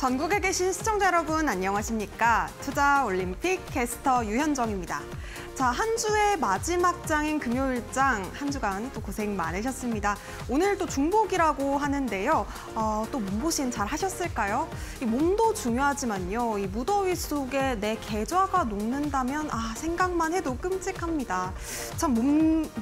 전국에 계신 시청자 여러분 안녕하십니까? 투자올림픽 캐스터 유현정입니다. 자, 한 주의 마지막 장인 금요일장, 한 주간 또 고생 많으셨습니다. 오늘 또 중복이라고 하는데요. 또 몸보신 잘 하셨을까요? 이 몸도 중요하지만요. 이 무더위 속에 내 계좌가 녹는다면 생각만 해도 끔찍합니다. 참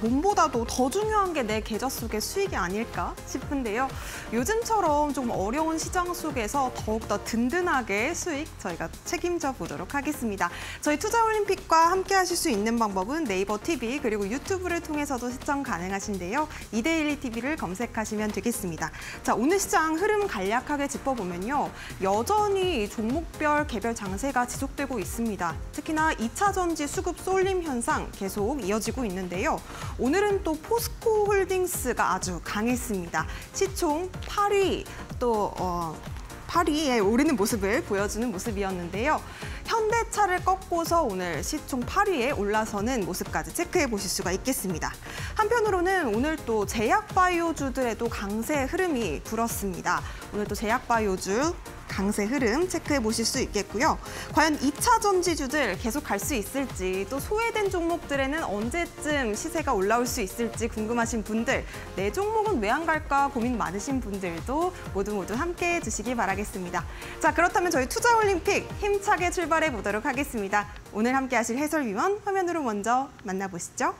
몸보다도 더 중요한 게 내 계좌 속의 수익이 아닐까 싶은데요. 요즘처럼 좀 어려운 시장 속에서 더욱더 든든하게 수익 저희가 책임져 보도록 하겠습니다. 저희 투자올림픽과 함께 하실 수 있는 방법은 네이버 TV 그리고 유튜브를 통해서도 시청 가능하신데요. 이데일리 TV를 검색하시면 되겠습니다. 자, 오늘 시장 흐름 간략하게 짚어보면요. 여전히 종목별 개별 장세가 지속되고 있습니다. 특히나 2차 전지 수급 쏠림 현상 계속 이어지고 있는데요. 오늘은 또 포스코 홀딩스가 아주 강했습니다. 시총 8위 또 8위에 오르는 모습을 보여주는 모습이었는데요. 현대차를 꺾고서 오늘 시총 8위에 올라서는 모습까지 체크해 보실 수가 있겠습니다. 한편으로는 오늘 또 제약바이오주들에도 강세 흐름이 불었습니다. 오늘 또 제약바이오주 강세 흐름 체크해 보실 수 있겠고요. 과연 2차 전지주들 계속 갈 수 있을지, 또 소외된 종목들에는 언제쯤 시세가 올라올 수 있을지 궁금하신 분들, 내 종목은 왜 안 갈까 고민 많으신 분들도 모두 함께해 주시기 바라겠습니다. 자, 그렇다면 저희 투자올림픽 힘차게 출발해 보도록 하겠습니다. 오늘 함께 하실 해설위원 화면으로 먼저 만나보시죠.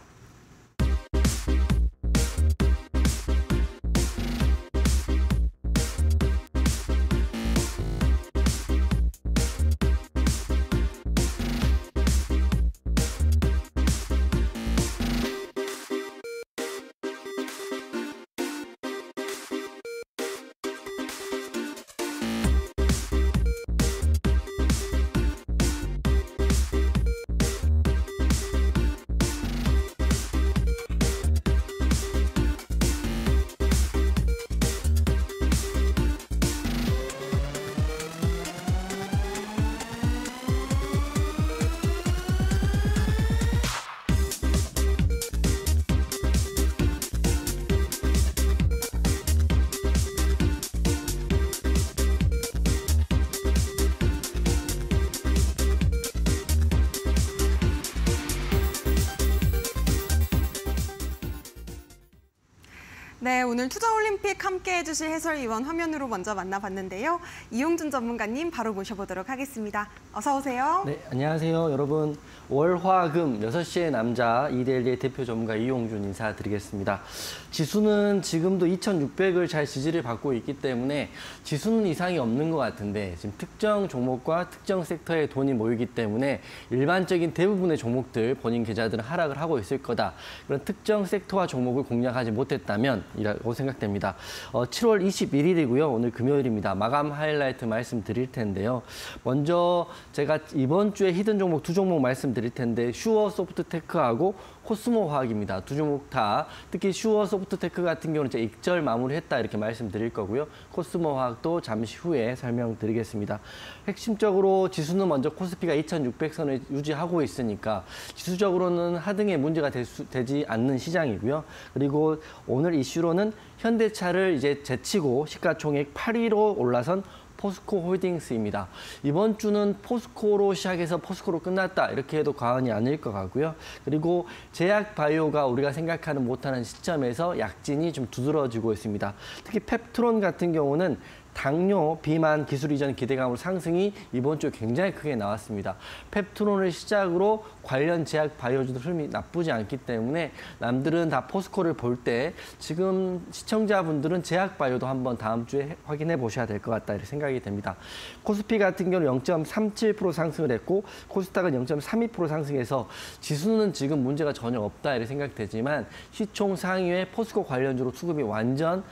네, 오늘 투자올림픽 함께 해주실 해설위원 화면으로 먼저 만나봤는데요. 이용준 전문가님 바로 모셔보도록 하겠습니다. 어서 오세요. 네, 안녕하세요. 여러분, 월화금 6시의 남자 이데일리의 대표 전문가 이용준 인사드리겠습니다. 지수는 지금도 2600을 잘 지지를 받고 있기 때문에 지수는 이상이 없는 것 같은데 지금 특정 종목과 특정 섹터에 돈이 모이기 때문에 일반적인 대부분의 종목들 본인 계좌들은 하락을 하고 있을 거다. 그런 특정 섹터와 종목을 공략하지 못했다면 이라고 생각됩니다. 7월 21일이고요. 오늘 금요일입니다. 마감 하이라이트 말씀드릴 텐데요. 먼저 제가 이번 주에 히든 종목 두 종목 말씀드릴 텐데 슈어 소프트테크하고 코스모 화학입니다. 두 종목 다 특히 슈어 소프트테크 같은 경우는 이제 익절 마무리했다 이렇게 말씀드릴 거고요. 코스모 화학도 잠시 후에 설명드리겠습니다. 핵심적으로 지수는 먼저 코스피가 2600선을 유지하고 있으니까 지수적으로는 하등의 문제가 되지 않는 시장이고요. 그리고 오늘 이슈로는 현대차를 이제 제치고 시가총액 8위로 올라선 포스코 홀딩스입니다. 이번 주는 포스코로 시작해서 포스코로 끝났다 이렇게 해도 과언이 아닐 것 같고요. 그리고 제약바이오가 우리가 생각하는 못하는 시점에서 약진이 좀 두드러지고 있습니다. 특히 펩트론 같은 경우는 당뇨, 비만 기술 이전 기대감으로 상승이 이번 주에 굉장히 크게 나왔습니다. 펩트론을 시작으로 관련 제약 바이오주도 흐름이 나쁘지 않기 때문에 남들은 다 포스코를 볼 때 지금 시청자분들은 제약 바이오도 한번 다음 주에 확인해 보셔야 될 것 같다 이렇게 생각이 됩니다. 코스피 같은 경우는 0.37% 상승을 했고 코스닥은 0.32% 상승해서 지수는 지금 문제가 전혀 없다 이렇게 생각되지만 시총 상위에 포스코 관련주로 수급이 완전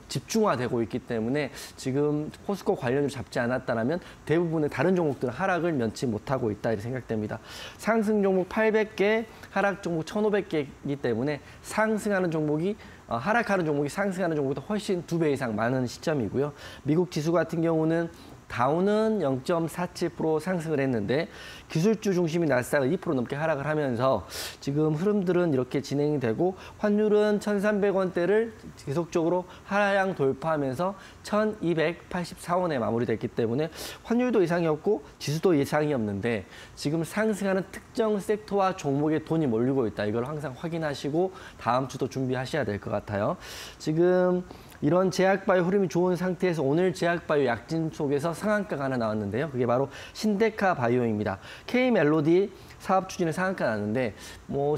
집중화되고 있기 때문에 지금 포스코 관련을 잡지 않았다면 대부분의 다른 종목들은 하락을 면치 못하고 있다 이렇게 생각됩니다. 상승 종목 800개, 하락 종목 1500개이기 때문에 상승하는 종목이 하락하는 종목이 상승하는 종목보다 훨씬 2배 이상 많은 시점이고요. 미국 지수 같은 경우는 다우는 0.47% 상승을 했는데 기술주 중심인 나스닥은 2% 넘게 하락을 하면서 지금 흐름들은 이렇게 진행이 되고 환율은 1,300원대를 계속적으로 하향 돌파하면서 1,284원에 마무리됐기 때문에 환율도 이상이 없고 지수도 이상이 없는데 지금 상승하는 특정 섹터와 종목에 돈이 몰리고 있다. 이걸 항상 확인하시고 다음 주도 준비하셔야 될 것 같아요. 지금 이런 제약바이오 흐름이 좋은 상태에서 오늘 제약바이오 약진 속에서 상한가가 하나 나왔는데요. 그게 바로 신데카 바이오입니다. K멜로디 사업 추진에 상한가 났는데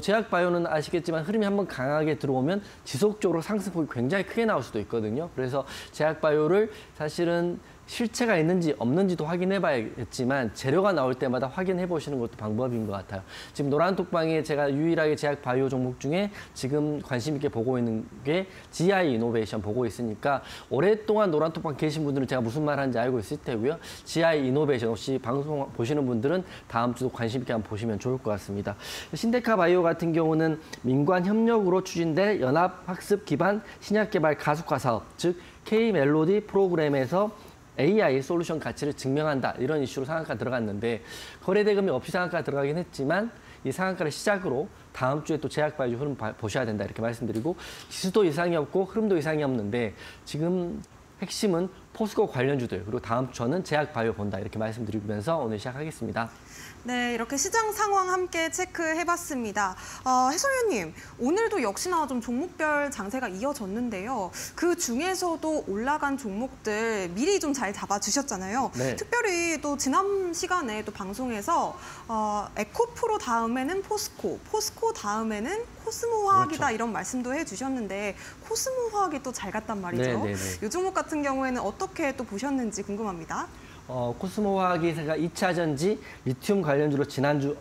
제약바이오는 아시겠지만 흐름이 한번 강하게 들어오면 지속적으로 상승폭이 굉장히 크게 나올 수도 있거든요. 그래서 제약바이오를 사실은 실체가 있는지 없는지도 확인해 봐야겠지만 재료가 나올 때마다 확인해 보시는 것도 방법인 것 같아요. 지금 노란톡방에 제가 유일하게 제약 바이오 종목 중에 지금 관심 있게 보고 있는 게 GI 이노베이션 보고 있으니까 오랫동안 노란톡방 계신 분들은 제가 무슨 말 하는지 알고 있을 테고요. GI 이노베이션 혹시 방송 보시는 분들은 다음 주도 관심 있게 한번 보시면 좋을 것 같습니다. 신데카 바이오 같은 경우는 민관 협력으로 추진될 연합학습 기반 신약 개발 가속화 사업, 즉 K멜로디 프로그램에서 AI 솔루션 가치를 증명한다. 이런 이슈로 상한가 들어갔는데 거래대금이 없이 상한가 들어가긴 했지만 이 상한가를 시작으로 다음 주에 또 제약바이오 흐름 보셔야 된다. 이렇게 말씀드리고 지수도 이상이 없고 흐름도 이상이 없는데 지금 핵심은 포스코 관련주들 그리고 다음 주 저는 제약바이오 본다. 이렇게 말씀드리면서 오늘 시작하겠습니다. 네, 이렇게 시장 상황 함께 체크해봤습니다. 해설위원님, 오늘도 역시나 좀 종목별 장세가 이어졌는데요. 그 중에서도 올라간 종목들 미리 좀 잘 잡아주셨잖아요. 네. 특별히 또 지난 시간에 또 방송에서 에코프로 다음에는 포스코, 포스코 다음에는 코스모화학이다 그렇죠. 이런 말씀도 해주셨는데 코스모화학이 또 잘 갔단 말이죠. 네. 이 종목 같은 경우에는 어떻게 또 보셨는지 궁금합니다. 코스모화학이 제가 2차 전지 리튬 관련주로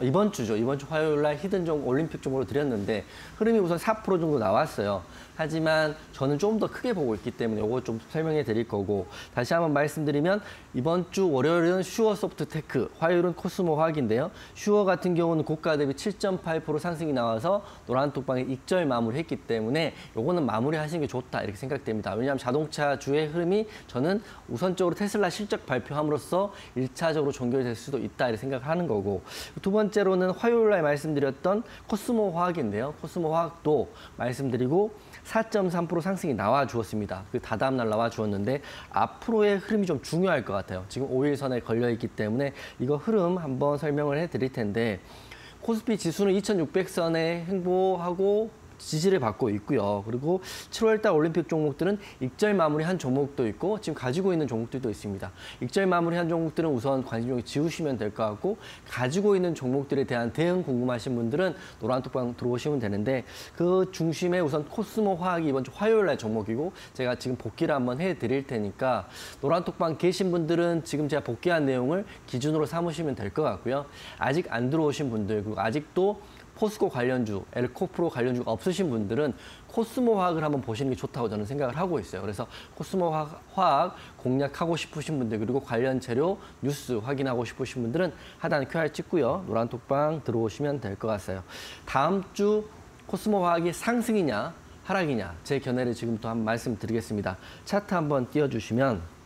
이번 주 화요일 날 히든 올림픽 종목으로 드렸는데 흐름이 우선 4% 정도 나왔어요. 하지만 저는 좀 더 크게 보고 있기 때문에 이거 좀 설명해 드릴 거고 다시 한번 말씀드리면 이번 주 월요일은 슈어소프트테크, 화요일은 코스모화학인데요. 슈어 같은 경우는 고가 대비 7.8% 상승이 나와서 노란톡방에 익절 마무리했기 때문에 이거는 마무리하시는 게 좋다 이렇게 생각됩니다. 왜냐하면 자동차주의 흐름이 저는 우선적으로 테슬라 실적 발표함으로써 1차적으로 종결될 수도 있다 이렇게 생각하는 거고 두 번째로는 화요일 날 말씀드렸던 코스모화학인데요. 코스모화학도 말씀드리고 4.3% 상승이 나와 주었습니다. 그 다다음 날 나와 주었는데 앞으로의 흐름이 좀 중요할 것 같아요. 지금 5일선에 걸려 있기 때문에 이거 흐름 한번 설명을 해 드릴 텐데 코스피 지수는 2600선에 행보하고 지지를 받고 있고요. 그리고 7월달 올림픽 종목들은 익절 마무리한 종목도 있고 지금 가지고 있는 종목들도 있습니다. 익절 마무리한 종목들은 우선 관심종이 지우시면 될 것 같고 가지고 있는 종목들에 대한 대응 궁금하신 분들은 노란톡방 들어오시면 되는데 그 중심에 우선 코스모 화학이 이번 주 화요일 날 종목이고 제가 지금 복귀를 한번 해드릴 테니까 노란톡방 계신 분들은 지금 제가 복귀한 내용을 기준으로 삼으시면 될 것 같고요. 아직 안 들어오신 분들 그리고 아직도 포스코 관련주, 엘코프로 관련주가 없으신 분들은 코스모 화학을 한번 보시는 게 좋다고 저는 생각을 하고 있어요. 그래서 코스모 화학 공략하고 싶으신 분들 그리고 관련 재료 뉴스 확인하고 싶으신 분들은 하단 QR 찍고요. 노란톡방 들어오시면 될 것 같아요. 다음 주 코스모 화학이 상승이냐 하락이냐 제 견해를 지금부터 한번 말씀드리겠습니다. 차트 한번 띄워주시면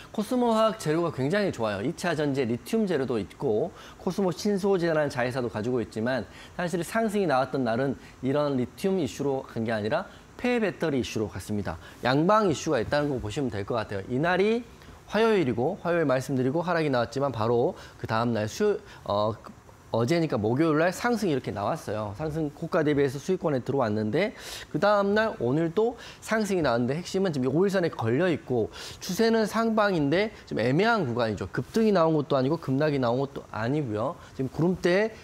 코스모화학 재료가 굉장히 좋아요. 2차 전지에 리튬 재료도 있고 코스모 신소재라는 자회사도 가지고 있지만 사실 상승이 나왔던 날은 이런 리튬 이슈로 간 게 아니라 폐배터리 이슈로 갔습니다. 양방 이슈가 있다는 거 보시면 될 것 같아요. 이날이 화요일이고 화요일 말씀드리고 하락이 나왔지만 바로 그 다음 날 어제니까 목요일 날 상승이 이렇게 나왔어요. 상승 고가 대비해서 수익권에 들어왔는데 그 다음 날 오늘 또 상승이 나왔는데 핵심은 지금 5일선에 걸려 있고 추세는 상방인데 좀 애매한 구간이죠. 급등이 나온 것도 아니고 급락이 나온 것도 아니고요. 지금 구름대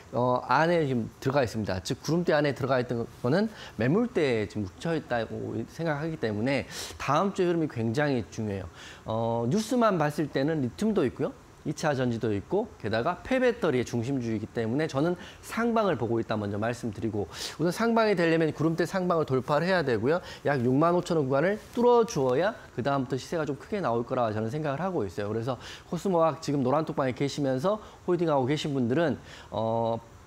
안에 지금 들어가 있습니다. 즉 구름대 안에 들어가 있던 거는 매물대에 지금 묻혀 있다고 생각하기 때문에 다음 주의 흐름이 굉장히 중요해요. 뉴스만 봤을 때는 리튬도 있고요. 2차 전지도 있고 게다가 폐배터리의 중심주이기 때문에 저는 상방을 보고 있다 먼저 말씀드리고 우선 상방이 되려면 구름대 상방을 돌파를 해야 되고요. 약 65,000원 구간을 뚫어주어야 그 다음부터 시세가 좀 크게 나올 거라 저는 생각을 하고 있어요. 그래서 코스모화학 지금 노란톡방에 계시면서 홀딩하고 계신 분들은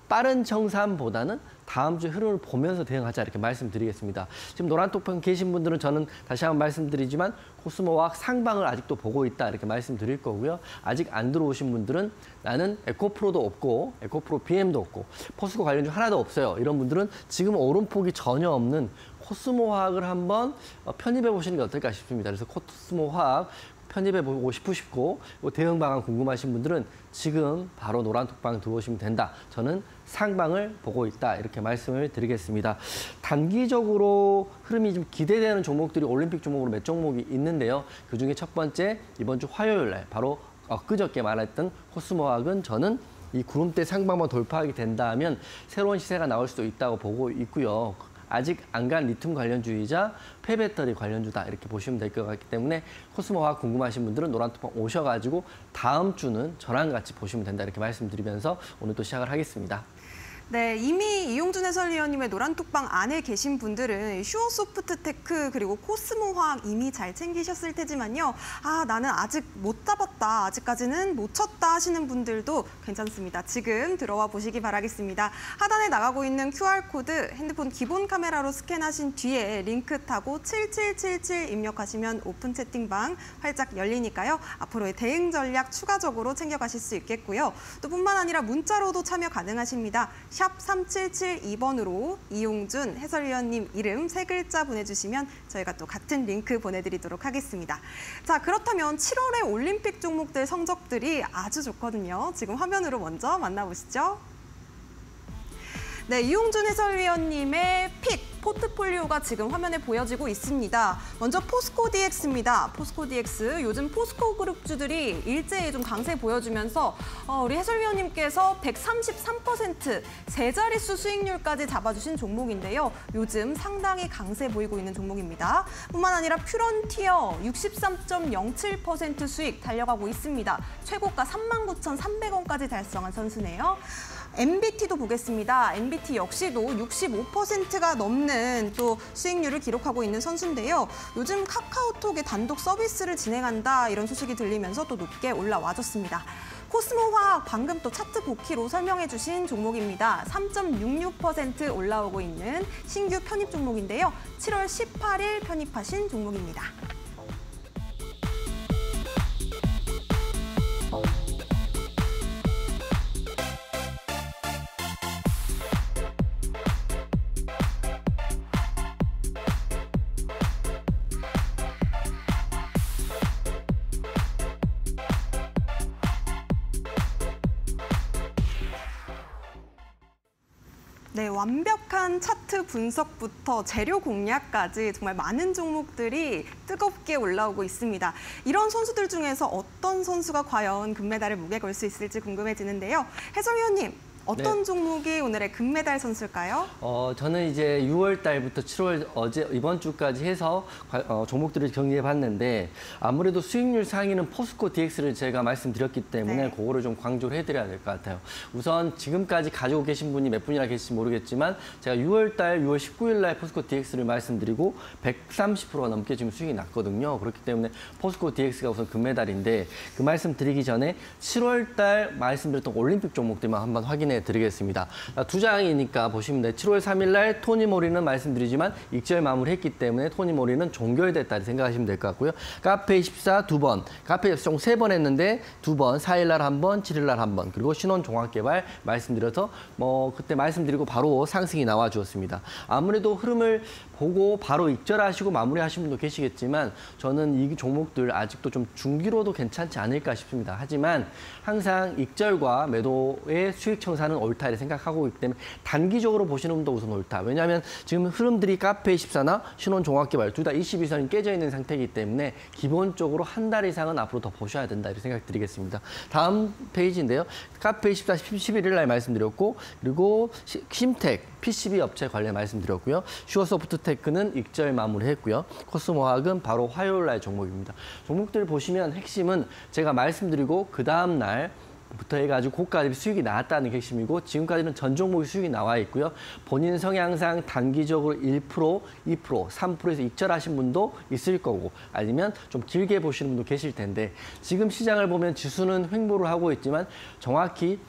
빠른 청산보다는 다음 주 흐름을 보면서 대응하자 이렇게 말씀드리겠습니다. 지금 노란톡방 계신 분들은 저는 다시 한번 말씀드리지만 코스모화학 상방을 아직도 보고 있다 이렇게 말씀드릴 거고요. 아직 안 들어오신 분들은 나는 에코프로도 없고 에코프로 BM도 없고 포스코 관련주 하나도 없어요. 이런 분들은 지금 오름폭이 전혀 없는 코스모화학을 한번 편입해 보시는 게 어떨까 싶습니다. 그래서 코스모화학 편입해보고 싶으시고 대응 방안 궁금하신 분들은 지금 바로 노란톡방 들어오시면 된다. 저는 상방을 보고 있다. 이렇게 말씀을 드리겠습니다. 단기적으로 흐름이 좀 기대되는 종목들이 올림픽 종목으로 몇 종목이 있는데요. 그중에 첫 번째 이번 주 화요일 날 바로 엊그저께 말했던 코스모학은 저는 이 구름대 상방만 돌파하게 된다면 새로운 시세가 나올 수도 있다고 보고 있고요. 아직 안 간 리튬 관련주이자 폐배터리 관련주다 이렇게 보시면 될 것 같기 때문에 코스모화학 궁금하신 분들은 노란톡방 오셔가지고 다음 주는 저랑 같이 보시면 된다 이렇게 말씀드리면서 오늘 또 시작을 하겠습니다. 네, 이미 이용준 해설위원님의 노란톡방 안에 계신 분들은 슈어소프트테크 그리고 코스모화학 이미 잘 챙기셨을 테지만요. 아, 나는 아직 못 잡았다, 아직까지는 못 쳤다 하시는 분들도 괜찮습니다. 지금 들어와 보시기 바라겠습니다. 하단에 나가고 있는 QR코드 핸드폰 기본 카메라로 스캔하신 뒤에 링크 타고 7777 입력하시면 오픈 채팅방 활짝 열리니까요. 앞으로의 대응 전략 추가적으로 챙겨가실 수 있겠고요. 또 뿐만 아니라 문자로도 참여 가능하십니다. 샵 3772번으로 이용준 해설위원님 이름 3글자 보내주시면 저희가 또 같은 링크 보내드리도록 하겠습니다. 자, 그렇다면 7월의 올림픽 종목들 성적들이 아주 좋거든요. 지금 화면으로 먼저 만나보시죠. 네, 이용준 해설위원님의 픽 포트폴리오가 지금 화면에 보여지고 있습니다. 먼저 포스코 DX입니다. 포스코 DX, 요즘 포스코 그룹주들이 일제히 좀 강세 보여주면서 우리 해설위원님께서 133% 세 자릿수 수익률까지 잡아주신 종목인데요. 요즘 상당히 강세 보이고 있는 종목입니다. 뿐만 아니라 퓨런티어 63.07% 수익 달려가고 있습니다. 최고가 39,300원까지 달성한 선수네요. MBT도 보겠습니다. MBT 역시도 65%가 넘는 또 수익률을 기록하고 있는 선수인데요. 요즘 카카오톡에 단독 서비스를 진행한다 이런 소식이 들리면서 또 높게 올라와줬습니다. 코스모화학 방금 또 차트 복귀로 설명해 주신 종목입니다. 3.66% 올라오고 있는 신규 편입 종목인데요. 7월 18일 편입하신 종목입니다. 네, 완벽한 차트 분석부터 재료 공략까지 정말 많은 종목들이 뜨겁게 올라오고 있습니다. 이런 선수들 중에서 어떤 선수가 과연 금메달을 목에 걸 수 있을지 궁금해지는데요. 해설위원님, 어떤 종목이 오늘의 금메달 선수일까요? 저는 이제 6월 달부터 7월 이번 주까지 해서 종목들을 정리해봤는데 아무래도 수익률 상위는 포스코 DX를 제가 말씀드렸기 때문에 그거를 좀 강조를 해드려야 될 것 같아요. 우선 지금까지 가지고 계신 분이 몇 분이나 계실지 모르겠지만 제가 6월 19일 날 포스코 DX를 말씀드리고 130%가 넘게 지금 수익이 났거든요. 그렇기 때문에 포스코 DX가 우선 금메달인데 그 말씀 드리기 전에 7월 달 말씀드렸던 올림픽 종목들만 한번 확인해 드리겠습니다. 두 장이니까 보시면 돼요. 7월 3일 날 토니모리는 말씀드리지만 익절 마무리했기 때문에 토니모리는 종결됐다 생각하시면 될 것 같고요. 카페24 2번, 카페24 총 3번 했는데 2번, 4일 날 1번, 7일 날 1번, 그리고 신원종합개발 말씀드려서 그때 말씀드리고 바로 상승이 나와 주었습니다. 아무래도 흐름을 보고 바로 익절하시고 마무리하신 분도 계시겠지만 저는 이 종목들 아직도 좀 중기로도 괜찮지 않을까 싶습니다. 하지만 항상 익절과 매도의 수익 청산은 옳다 이렇게 생각하고 있기 때문에 단기적으로 보시는 분도 우선 옳다. 왜냐하면 지금 흐름들이 카페24나 신원종합개발 둘 다 22선이 깨져 있는 상태이기 때문에 기본적으로 한 달 이상은 앞으로 더 보셔야 된다 이렇게 생각드리겠습니다. 다음 페이지인데요. 카페24 11일 날 말씀드렸고 그리고 심텍 PCB 업체 관련 말씀드렸고요. 슈어소프트테크는 익절 마무리했고요. 코스모화학은 바로 화요일 날 종목입니다. 종목들 보시면 핵심은 제가 말씀드리고 그 다음 날부터 해가지고 고가 수익이 나왔다는 게 핵심이고 지금까지는 전 종목이 수익이 나와 있고요. 본인 성향상 단기적으로 1%, 2%, 3%에서 익절하신 분도 있을 거고 아니면 좀 길게 보시는 분도 계실 텐데 지금 시장을 보면 지수는 횡보를 하고 있지만 정확히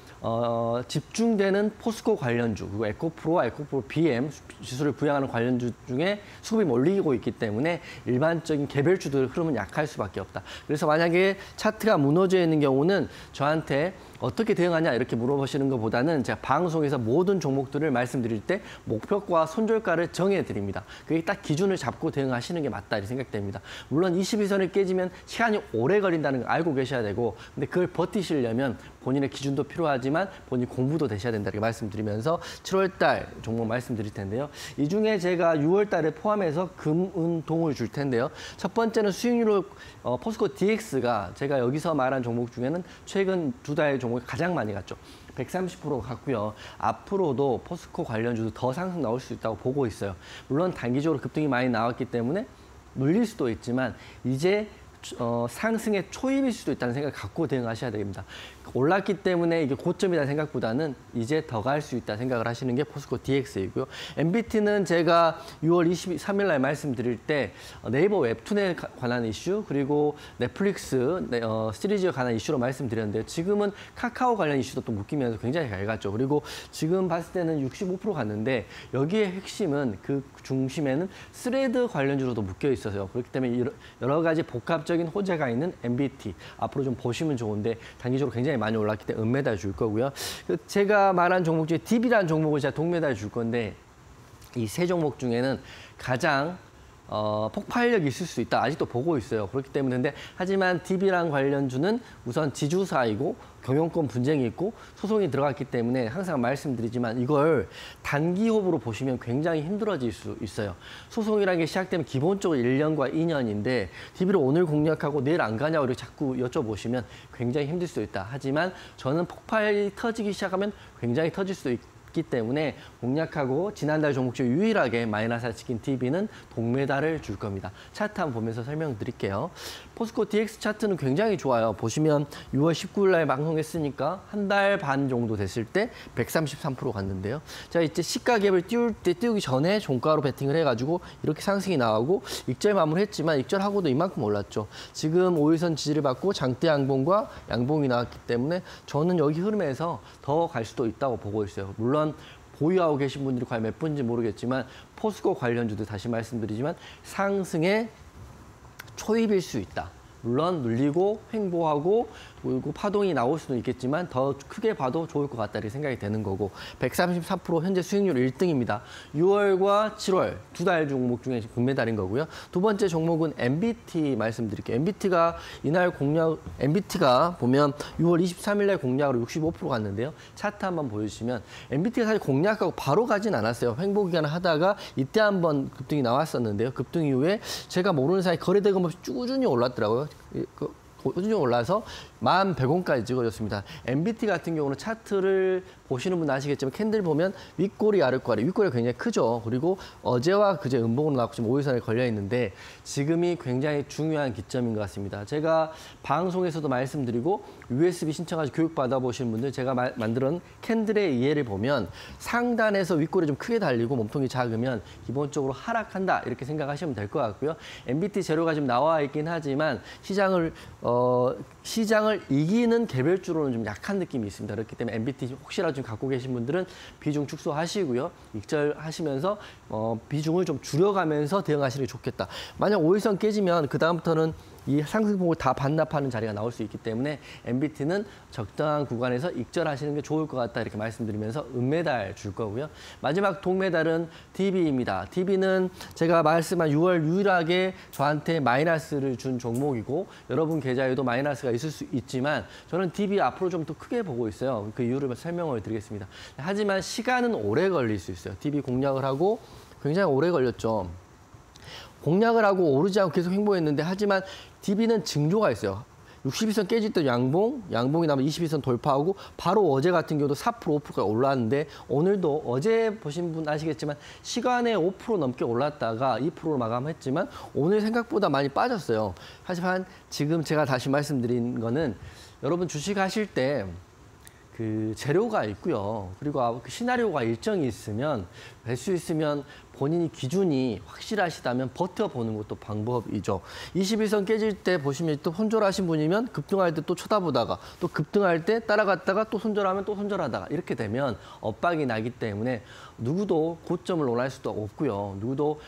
집중되는 포스코 관련주, 그리고 에코프로 BM 지수를 부양하는 관련주 중에 수급이 몰리고 있기 때문에 일반적인 개별주들 흐름은 약할 수밖에 없다. 그래서 만약에 차트가 무너져 있는 경우는 저한테 어떻게 대응하냐 이렇게 물어보시는 것보다는 제가 방송에서 모든 종목들을 말씀드릴 때 목표가 손절가를 정해드립니다. 그게 딱 기준을 잡고 대응하시는 게 맞다 이렇게 생각됩니다. 물론 22선을 깨지면 시간이 오래 걸린다는 걸 알고 계셔야 되고 근데 그걸 버티시려면 본인의 기준도 필요하지만 본인 공부도 되셔야 된다 이렇게 말씀드리면서 7월 달 종목 말씀드릴 텐데요. 이 중에 제가 6월 달에 포함해서 금, 은, 동을 줄 텐데요. 첫 번째는 수익률로 포스코 DX가 제가 여기서 말한 종목 중에는 최근 두 달 종목이 가장 많이 갔죠. 130% 갔고요. 앞으로도 포스코 관련주도 더 상승 나올 수 있다고 보고 있어요. 물론 단기적으로 급등이 많이 나왔기 때문에 물릴 수도 있지만 이제 상승의 초입일 수도 있다는 생각을 갖고 대응하셔야 됩니다. 올랐기 때문에 이게 고점이라는 생각보다는 이제 더 갈 수 있다 생각을 하시는 게 포스코 DX이고요. MBT는 제가 6월 23일 날 말씀드릴 때 네이버 웹툰에 관한 이슈 그리고 넷플릭스 시리즈에 관한 이슈로 말씀드렸는데요. 지금은 카카오 관련 이슈도 또 묶이면서 굉장히 잘 갔죠. 그리고 지금 봤을 때는 65% 갔는데 여기에 핵심은 그 중심에는 스레드 관련주로도 묶여 있어서요. 그렇기 때문에 여러 가지 복합적인 호재가 있는 MBT 앞으로 좀 보시면 좋은데 단기적으로 굉장히 많이 올랐기 때문에 은메달 줄 거고요. 제가 말한 종목 중에 DB라는 종목을 제가 동메달 줄 건데 이 세 종목 중에는 가장 폭발력이 있을 수 있다. 아직도 보고 있어요. 그렇기 때문에 근데 하지만 DB랑 관련주는 우선 지주사이고 경영권 분쟁이 있고 소송이 들어갔기 때문에 항상 말씀드리지만 이걸 단기 호흡으로 보시면 굉장히 힘들어질 수 있어요. 소송이라는 게 시작되면 기본적으로 1년과 2년인데 DB를 오늘 공략하고 내일 안 가냐고 이렇게 자꾸 여쭤보시면 굉장히 힘들 수 있다. 하지만 저는 폭발이 터지기 시작하면 굉장히 터질 수 있기 때문에 공략하고 지난달 종목 중 유일하게 마이너스를 지킨 DB는 동메달을 줄 겁니다. 차트 한번 보면서 설명드릴게요. 포스코 DX 차트는 굉장히 좋아요. 보시면 6월 19일 날 방송했으니까 한 달 반 정도 됐을 때 133% 갔는데요. 자, 이제 시가 갭을 띄우기 전에 종가로 베팅을 해가지고 이렇게 상승이 나오고 익절 마무리했지만 익절하고도 이만큼 올랐죠. 지금 5일선 지지를 받고 장대 양봉과 양봉이 나왔기 때문에 저는 여기 흐름에서 더 갈 수도 있다고 보고 있어요. 물론 보유하고 계신 분들이 과연 몇 분인지 모르겠지만 포스코 관련주도 다시 말씀드리지만 상승의 초입일 수 있다. 물론 눌리고 횡보하고 그리고 파동이 나올 수도 있겠지만 더 크게 봐도 좋을 것 같다 이렇게 생각이 되는 거고 134% 현재 수익률 1등입니다. 6월과 7월 두 달 종목 중에 금메달인 거고요. 두 번째 종목은 MBT 말씀드릴게요. MBT가 이날 MBT가 보면 6월 23일 날 공략으로 65% 갔는데요. 차트 한번 보여주시면 MBT가 사실 공략하고 바로 가진 않았어요. 횡보 기간을 하다가 이때 한번 급등이 나왔었는데요. 급등 이후에 제가 모르는 사이 거래대금 없이 꾸준히 올랐더라고요. 꾸준히 올라서 11,100원까지 찍어줬습니다. MBT 같은 경우는 차트를 보시는 분 아시겠지만 캔들 보면 윗꼬리, 아랫꼬리, 윗꼬리가 굉장히 크죠. 그리고 어제와 그제 음봉으로 나왔고 지금 5일선에 걸려 있는데 지금이 굉장히 중요한 기점인 것 같습니다. 제가 방송에서도 말씀드리고 USB 신청하셔서 교육 받아보시는 분들 제가 만들은 캔들의 이해를 보면 상단에서 윗꼬리 좀 크게 달리고 몸통이 작으면 기본적으로 하락한다 이렇게 생각하시면 될 것 같고요. MBT 재료가 좀 나와 있긴 하지만 시장을 이기는 개별주로는 좀 약한 느낌이 있습니다. 그렇기 때문에 MBT 혹시라도 좀 갖고 계신 분들은 비중 축소하시고요. 익절하시면서 비중을 좀 줄여가면서 대응하시는 게 좋겠다. 만약 5일선 깨지면 그다음부터는 이 상승폭을 다 반납하는 자리가 나올 수 있기 때문에 MBT는 적당한 구간에서 익절하시는 게 좋을 것 같다 이렇게 말씀드리면서 은메달 줄 거고요. 마지막 동메달은 DB입니다. DB는 제가 말씀한 6월 유일하게 저한테 마이너스를 준 종목이고 여러분 계좌에도 마이너스가 있을 수 있지만 저는 DB 앞으로 좀 더 크게 보고 있어요. 그 이유를 설명을 드리겠습니다. 하지만 시간은 오래 걸릴 수 있어요. DB 공략을 하고 굉장히 오래 걸렸죠. 공략을 하고 오르지 않고 계속 횡보했는데 하지만 DB는 징조가 있어요. 62선 깨질 때 양봉이 나면 22선 돌파하고 바로 어제 같은 경우도 4%, 5%가 올랐는데 오늘도 어제 보신 분 아시겠지만 시간에 5% 넘게 올랐다가 2%로 마감했지만 오늘 생각보다 많이 빠졌어요. 하지만 지금 제가 다시 말씀드린 거는 여러분 주식하실 때 그 재료가 있고요. 그리고 그 시나리오가 일정이 있으면 뵐 수 있으면 본인이 기준이 확실하시다면 버텨보는 것도 방법이죠. 21선 깨질 때 보시면 또 손절하신 분이면 급등할 때 또 쳐다보다가 또 급등할 때 따라갔다가 또 손절하면 또 손절하다가 이렇게 되면 엇박이 나기 때문에 누구도 고점을 논할 수도 없고요. 누구도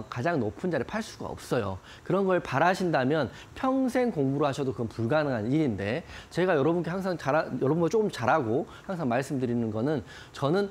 가장 높은 자리에 팔 수가 없어요. 그런 걸 바라신다면 평생 공부를 하셔도 그건 불가능한 일인데 제가 여러분께 항상 여러분보다 조금 잘하고 항상 말씀드리는 거는 저는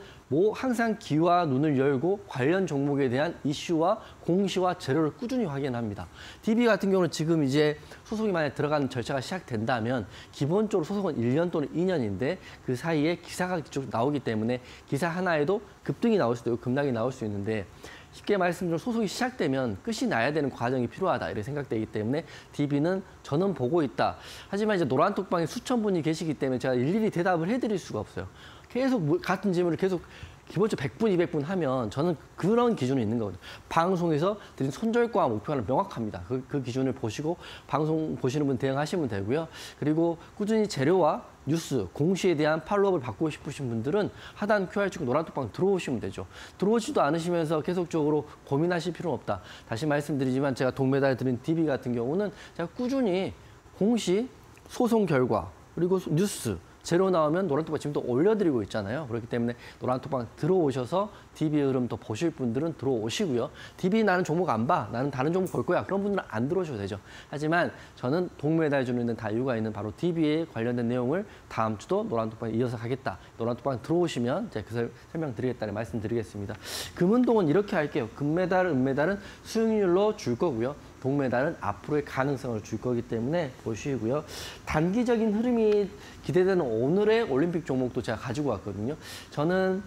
항상 귀와 눈을 열고 관련 종목에 대한 이슈와 공시와 재료를 꾸준히 확인합니다. DB 같은 경우는 지금 이제 소송이 만약에 들어가는 절차가 시작된다면 기본적으로 소송은 1년 또는 2년인데 그 사이에 기사가 쭉 나오기 때문에 기사 하나에도 급등이 나올 수도 있고 급락이 나올 수 있는데 쉽게 말씀드리면 소송이 시작되면 끝이 나야 되는 과정이 필요하다 이렇게 생각되기 때문에 DB는 저는 보고 있다. 하지만 이제 노란톡방에 수천 분이 계시기 때문에 제가 일일이 대답을 해드릴 수가 없어요. 계속 같은 질문을 계속 기본적으로 100분, 200분 하면 저는 그런 기준이 있는 거거든요. 방송에서 드린 손절가 목표는 명확합니다. 그 기준을 보시고 방송 보시는 분 대응하시면 되고요. 그리고 꾸준히 재료와 뉴스, 공시에 대한 팔로우업을 받고 싶으신 분들은 하단 QR 찍고 노란톡방 들어오시면 되죠. 들어오지도 않으시면서 계속적으로 고민하실 필요는 없다. 다시 말씀드리지만 제가 동메달 드린 DB 같은 경우는 제가 꾸준히 공시, 소송 결과, 그리고 뉴스, 제로 나오면 노란톡방 지금도 올려드리고 있잖아요. 그렇기 때문에 노란톡방 들어오셔서 DB 흐름 더 보실 분들은 들어오시고요. DB 나는 종목 안 봐. 나는 다른 종목 볼 거야. 그런 분들은 안 들어오셔도 되죠. 하지만 저는 동메달 주는 데는 다 이유가 있는 바로 DB에 관련된 내용을 다음 주도 노란톡방에 이어서 가겠다. 노란톡방 들어오시면 제가 그 설명드리겠다는 말씀드리겠습니다. 금운동은 이렇게 할게요. 금메달, 은메달은 수익률로 줄 거고요. 동메달은 앞으로의 가능성을 줄 거기 때문에 보시고요. 단기적인 흐름이 기대되는 오늘의 올림픽 종목도 제가 가지고 왔거든요. 저는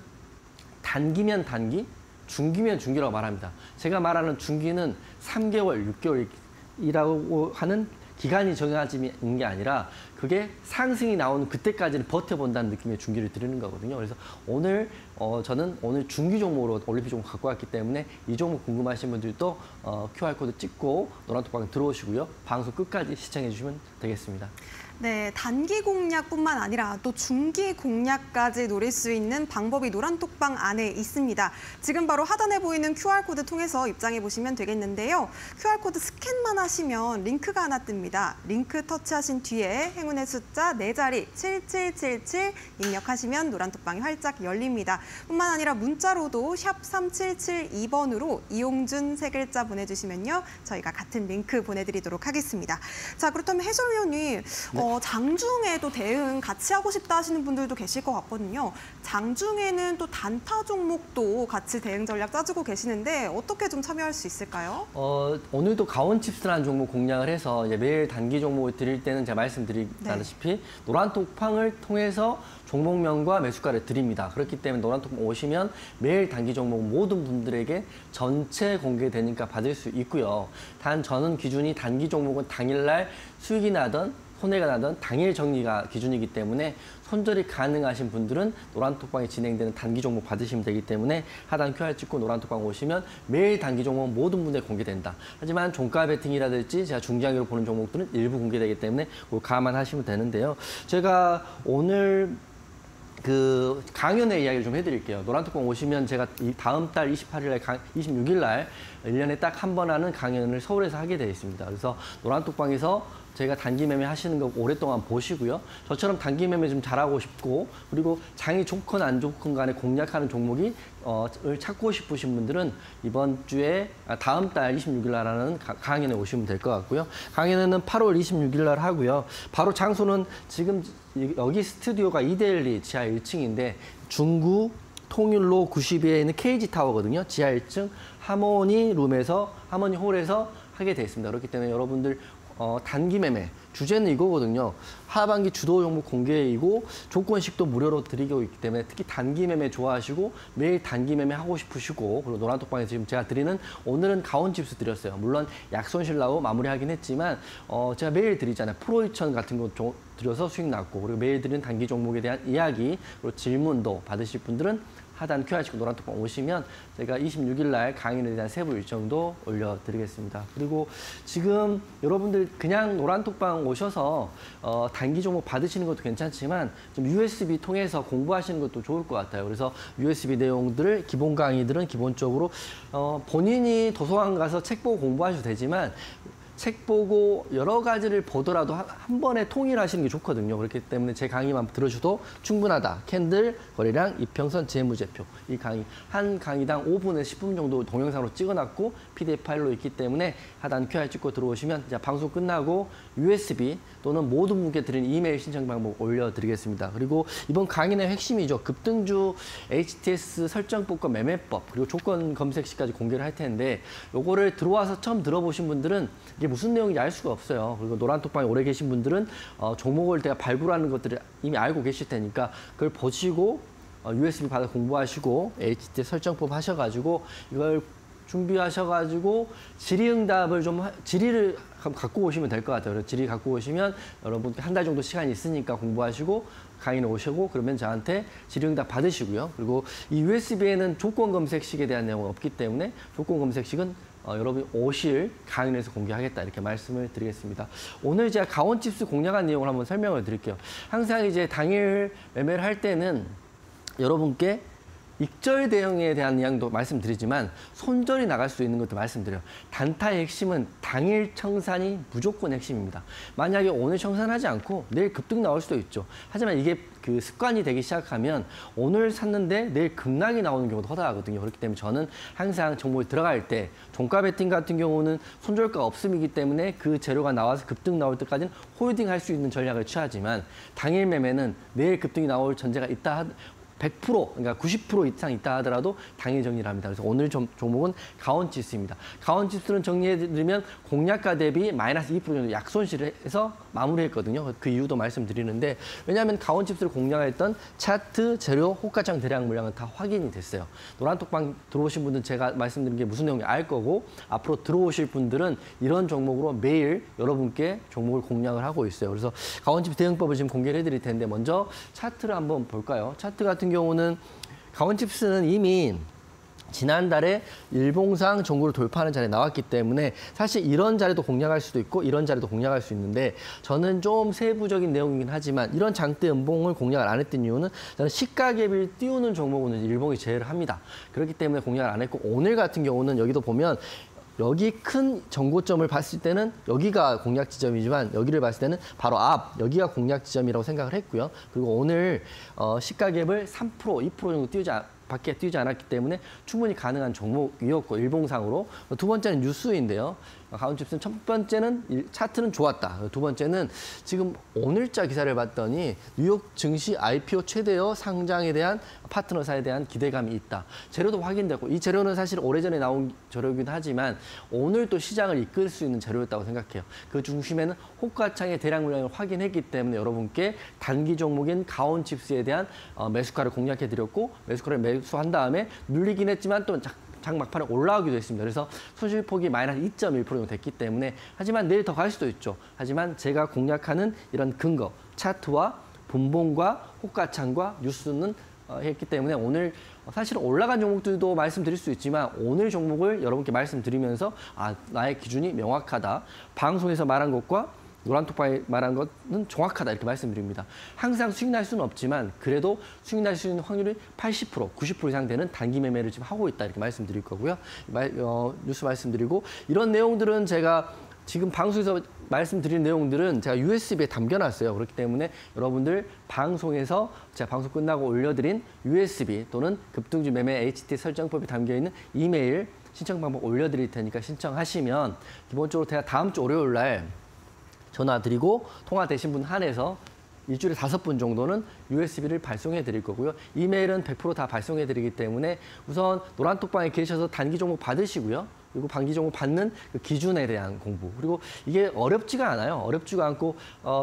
단기면 단기, 중기면 중기라고 말합니다. 제가 말하는 중기는 3개월, 6개월이라고 하는 기간이 정해지는 게 아니라 그게 상승이 나오는 그때까지는 버텨본다는 느낌의 중기를 드리는 거거든요. 그래서 오늘 저는 오늘 중기 종목으로 올림픽 종목 갖고 왔기 때문에 이 종목 궁금하신 분들도 QR코드 찍고 노란톡방에 들어오시고요. 방송 끝까지 시청해 주시면 되겠습니다. 네, 단기 공략뿐만 아니라 또 중기 공략까지 노릴 수 있는 방법이 노란톡방 안에 있습니다. 지금 바로 하단에 보이는 QR코드 통해서 입장해 보시면 되겠는데요. QR코드 스캔만 하시면 링크가 하나 뜹니다. 링크 터치하신 뒤에 행운의 숫자 4자리 7777 입력하시면 노란톡방이 활짝 열립니다. 뿐만 아니라 문자로도 샵 3772번으로 이용준 3글자 보내주시면요. 저희가 같은 링크 보내드리도록 하겠습니다. 자, 그렇다면 해설위원님, 장중에도 대응 같이 하고 싶다 하시는 분들도 계실 것 같거든요. 장중에는 또 단타 종목도 같이 대응 전략 짜주고 계시는데 어떻게 좀 참여할 수 있을까요? 오늘도 가온칩스라는 종목 공략을 해서 이제 매일 단기 종목을 드릴 때는 제가 말씀드리다시피 노란톡방을 통해서 종목명과 매수가를 드립니다. 그렇기 때문에 노란톡방 오시면 매일 단기 종목 모든 분들에게 전체 공개되니까 받을 수 있고요. 단 저는 기준이 단기 종목은 당일날 수익이 나던 손해가 나던 당일 정리가 기준이기 때문에 손절이 가능하신 분들은 노란톡방에 진행되는 단기 종목 받으시면 되기 때문에 하단 QR 찍고 노란톡방 오시면 매일 단기 종목 모든 분들에 공개된다. 하지만 종가 베팅이라든지 제가 중장기로 보는 종목들은 일부 공개되기 때문에 그걸 감안하시면 되는데요. 제가 오늘 그 강연의 이야기를 좀 해드릴게요. 노란톡방 오시면 제가 다음 달 28일 날, 26일 날 1년에 딱 한 번 하는 강연을 서울에서 하게 되어 있습니다. 그래서 노란톡방에서 제가 단기 매매 하시는 거 오랫동안 보시고요. 저처럼 단기 매매 좀 잘하고 싶고 그리고 장이 좋건 안 좋건 간에 공략하는 종목이 을 찾고 싶으신 분들은 이번 주에 다음 달 26일 날 하는 강연에 오시면 될 것 같고요. 강연은 8월 26일 날 하고요. 바로 장소는 지금 여기 스튜디오가 이데일리 지하 1층인데 중구 통일로 92에 있는 KG타워거든요. 지하 1층 하모니 룸에서 하모니 홀에서 하게 되어 있습니다. 그렇기 때문에 여러분들 단기 매매 주제는 이거거든요. 하반기 주도 종목 공개이고 조건식도 무료로 드리고 있기 때문에 특히 단기 매매 좋아하시고 매일 단기 매매 하고 싶으시고 그리고 노란톡방에서 지금 제가 드리는 오늘은 가온칩스 드렸어요. 물론 약손실 나고 마무리하긴 했지만 제가 매일 드리잖아요. 프로2000 같은 거 드려서 수익 났고 그리고 매일 드리는 단기 종목에 대한 이야기 그리고 질문도 받으실 분들은 하단 QR코드 노란톡방 오시면 제가 26일 날 강의에 대한 세부 일정도 올려드리겠습니다. 그리고 지금 여러분들 그냥 노란톡방 오셔서 단기 종목 받으시는 것도 괜찮지만 좀 USB 통해서 공부하시는 것도 좋을 것 같아요. 그래서 USB 내용들을 기본 강의들은 기본적으로 본인이 도서관 가서 책 보고 공부하셔도 되지만 책 보고 여러 가지를 보더라도 한 번에 통일하시는 게 좋거든요. 그렇기 때문에 제 강의만 들어주셔도 충분하다. 캔들, 거래량, 이평선, 재무제표. 이 강의, 한 강의당 5분에서 10분 정도 동영상으로 찍어놨고 PDF 파일로 있기 때문에 하단 QR 찍고 들어오시면 이제 방송 끝나고 USB 또는 모든 분께 드리는 이메일 신청 방법 올려드리겠습니다. 그리고 이번 강의의 핵심이죠. 급등주 HTS 설정법과 매매법 그리고 조건 검색 시까지 공개를 할 텐데 요거를 들어와서 처음 들어보신 분들은 이게 무슨 내용인지 알 수가 없어요. 그리고 노란톡방에 오래 계신 분들은 종목을 제가 발굴하는 것들을 이미 알고 계실 테니까 그걸 보시고 USB 받아 공부하시고 HTS 설정법 하셔가지고 이걸 준비하셔가지고 질의응답을 질의를 갖고 오시면 될 것 같아요. 그래서 질의 갖고 오시면 여러분 한 달 정도 시간이 있으니까 공부하시고 강의는 오시고 그러면 저한테 질의응답 받으시고요. 그리고 이 USB에는 조건 검색식에 대한 내용은 없기 때문에 조건 검색식은 여러분이 오실 강의에서 공개하겠다 이렇게 말씀을 드리겠습니다. 오늘 제가 강원칩스 공략한 내용을 한번 설명을 드릴게요. 항상 이제 당일 매매를 할 때는 여러분께 익절 대응에 대한 이야기도 말씀드리지만 손절이 나갈 수 있는 것도 말씀드려요. 단타의 핵심은 당일 청산이 무조건 핵심입니다. 만약에 오늘 청산하지 않고 내일 급등 나올 수도 있죠. 하지만 이게 그 습관이 되기 시작하면 오늘 샀는데 내일 급락이 나오는 경우도 허다하거든요. 그렇기 때문에 저는 항상 종목에 들어갈 때 종가 베팅 같은 경우는 손절가 없음이기 때문에 그 재료가 나와서 급등 나올 때까지는 홀딩 할 수 있는 전략을 취하지만 당일 매매는 내일 급등이 나올 전제가 있다 100% 그러니까 90% 이상 있다 하더라도 당일 정리를 합니다. 그래서 오늘 종목은 강원칩스입니다. 강원칩스는 정리해드리면 공략가 대비 마이너스 2% 정도 약손실을 해서 마무리했거든요. 그 이유도 말씀드리는데 왜냐하면 강원칩스를 공략했던 차트, 재료, 호가창 대량 물량은 다 확인이 됐어요. 노란톡방 들어오신 분들은 제가 말씀드린 게 무슨 내용인지 알 거고 앞으로 들어오실 분들은 이런 종목으로 매일 여러분께 종목을 공략을 하고 있어요. 그래서 강원칩스 대응법을 지금 공개를 해드릴 텐데 먼저 차트를 한번 볼까요? 차트 같은 경우는 강원칩스는 이미 지난달에 일봉상 종구를 돌파하는 자리에 나왔기 때문에 사실 이런 자리도 공략할 수도 있고 이런 자리도 공략할 수 있는데 저는 좀 세부적인 내용이긴 하지만 이런 장대 음봉을 공략을 안 했던 이유는 저는 시가갭을 띄우는 종목은 일봉이 제외를 합니다. 그렇기 때문에 공략을 안 했고 오늘 같은 경우는 여기도 보면 여기 큰 정고점을 봤을 때는 여기가 공략 지점이지만 여기를 봤을 때는 바로 앞 여기가 공략 지점이라고 생각을 했고요. 그리고 오늘 시가갭을 3%, 2% 정도 밖에 띄우지 않았기 때문에 충분히 가능한 종목이었고 일봉상으로 두 번째는 뉴스인데요. 강원칩스는 첫 번째는 차트는 좋았다. 두 번째는 지금 오늘자 기사를 봤더니 뉴욕 증시 IPO 최대여 상장에 대한 파트너사에 대한 기대감이 있다. 재료도 확인되고 이 재료는 사실 오래전에 나온 재료이긴 하지만 오늘 또 시장을 이끌 수 있는 재료였다고 생각해요. 그 중심에는 호가창의 대량 물량을 확인했기 때문에 여러분께 단기 종목인 강원칩스에 대한 매수가를 공략해드렸고 매수가를 매수한 다음에 눌리긴 했지만 또 장 막판에 올라오기도 했습니다. 그래서 손실폭이 마이너스 2.1% 정도 됐기 때문에 하지만 내일 더 갈 수도 있죠. 하지만 제가 공략하는 이런 근거, 차트와 분봉과 호가창과 뉴스는 했기 때문에 오늘 사실 올라간 종목들도 말씀드릴 수 있지만 오늘 종목을 여러분께 말씀드리면서 나의 기준이 명확하다. 방송에서 말한 것과 노란톡방에 말한 것은 정확하다 이렇게 말씀드립니다. 항상 수익 날 수는 없지만 그래도 수익 날 수 있는 확률이 80%, 90% 이상 되는 단기 매매를 지금 하고 있다 이렇게 말씀드릴 거고요. 뉴스 말씀드리고 이런 내용들은 제가 지금 방송에서 말씀드린 내용들은 제가 USB에 담겨놨어요. 그렇기 때문에 여러분들 방송에서 제가 방송 끝나고 올려드린 USB 또는 급등주 매매 HT 설정법이 담겨있는 이메일 신청 방법 올려드릴 테니까 신청하시면 기본적으로 제가 다음 주 월요일 날 전화 드리고 통화 되신 분 한해서 일주일에 5분 정도는 USB를 발송해 드릴 거고요. 이메일은 100% 다 발송해 드리기 때문에 우선 노란톡방에 계셔서 단기 종목 받으시고요. 그리고 반기 종목 받는 그 기준에 대한 공부. 그리고 이게 어렵지가 않아요. 어렵지가 않고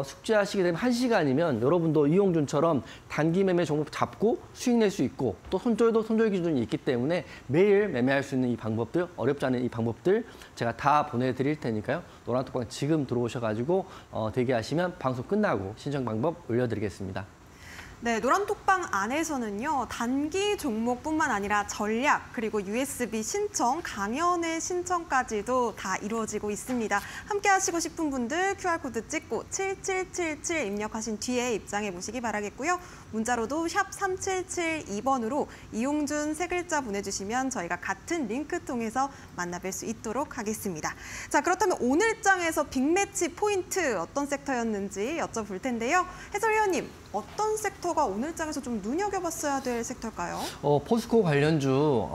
숙지하시게 되면 1시간이면 여러분도 이용준처럼 단기 매매 종목 잡고 수익 낼 수 있고 또 손절도 손절 기준이 있기 때문에 매일 매매할 수 있는 이 방법들, 어렵지 않은 이 방법들 제가 다 보내드릴 테니까요. 노란톡방 지금 들어오셔가지고 대기하시면 방송 끝나고 신청 방법 올려드리겠습니다. 네, 노란톡방 안에서는요, 단기 종목뿐만 아니라 전략, 그리고 USB 신청, 강연의 신청까지도 다 이루어지고 있습니다. 함께 하시고 싶은 분들 QR코드 찍고 7777 입력하신 뒤에 입장해 보시기 바라겠고요. 문자로도 샵 3772번으로 이용준 세 글자 보내주시면 저희가 같은 링크 통해서 만나뵐 수 있도록 하겠습니다. 자, 그렇다면 오늘 장에서 빅매치 포인트 어떤 섹터였는지 여쭤볼 텐데요. 해설위원님, 어떤 섹터가 오늘 장에서 좀 눈여겨봤어야 될 섹터일까요? 포스코 관련주,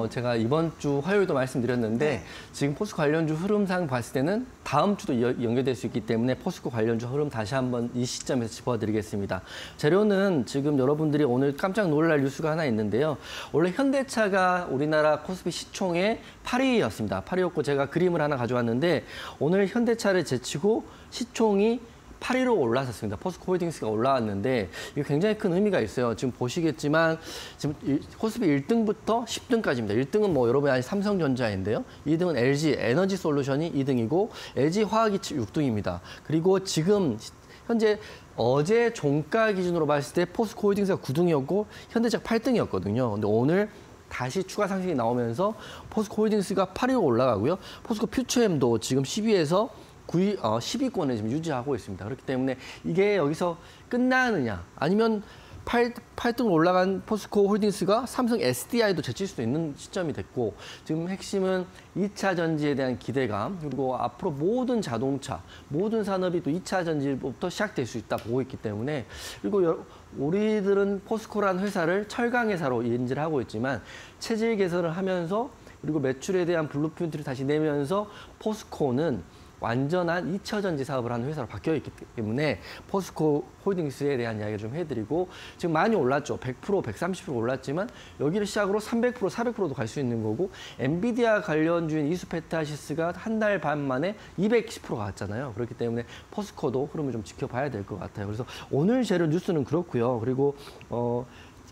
제가 이번 주 화요일도 말씀드렸는데 네. 지금 포스코 관련주 흐름상 봤을 때는 다음 주도 연결될 수 있기 때문에 포스코 관련주 흐름 다시 한번 이 시점에서 짚어드리겠습니다. 재료는 지금 여러분들이 오늘 깜짝 놀랄 뉴스가 하나 있는데요. 원래 현대차가 우리나라 코스피 시총의 8위였습니다. 8위였고 제가 그림을 하나 가져왔는데 오늘 현대차를 제치고 시총이 8위로 올라섰습니다. 포스코 홀딩스가 올라왔는데 이게 굉장히 큰 의미가 있어요. 지금 보시겠지만 지금 코스피 1등부터 10등까지입니다. 1등은 뭐 여러분이 아는 삼성전자인데요. 2등은 LG 에너지 솔루션이 2등이고 LG 화학이 6등입니다. 그리고 지금 현재 어제 종가 기준으로 봤을 때 포스코 홀딩스가 9등이었고 현대차가 8등이었거든요. 근데 오늘 다시 추가 상승이 나오면서 포스코 홀딩스가 8위로 올라가고요. 포스코 퓨처엠도 지금 10위에서 10위권에 지금 유지하고 있습니다. 그렇기 때문에 이게 여기서 끝나느냐 아니면 8등 올라간 포스코 홀딩스가 삼성 SDI도 제칠 수도 있는 시점이 됐고 지금 핵심은 2차 전지에 대한 기대감 그리고 앞으로 모든 자동차, 모든 산업이 또 2차 전지부터 시작될 수 있다 보고 있기 때문에 그리고 우리들은 포스코라는 회사를 철강 회사로 인지를 하고 있지만 체질 개선을 하면서 그리고 매출에 대한 블루프린트를 다시 내면서 포스코는 완전한 2차 전지 사업을 하는 회사로 바뀌어 있기 때문에 포스코 홀딩스에 대한 이야기를 좀 해드리고 지금 많이 올랐죠. 100%, 130% 올랐지만 여기를 시작으로 300%, 400%도 갈 수 있는 거고 엔비디아 관련주인 이수페타시스가 한 달 반 만에 210%가 갔잖아요. 그렇기 때문에 포스코도 흐름을 좀 지켜봐야 될 것 같아요. 그래서 오늘 재료 뉴스는 그렇고요. 그리고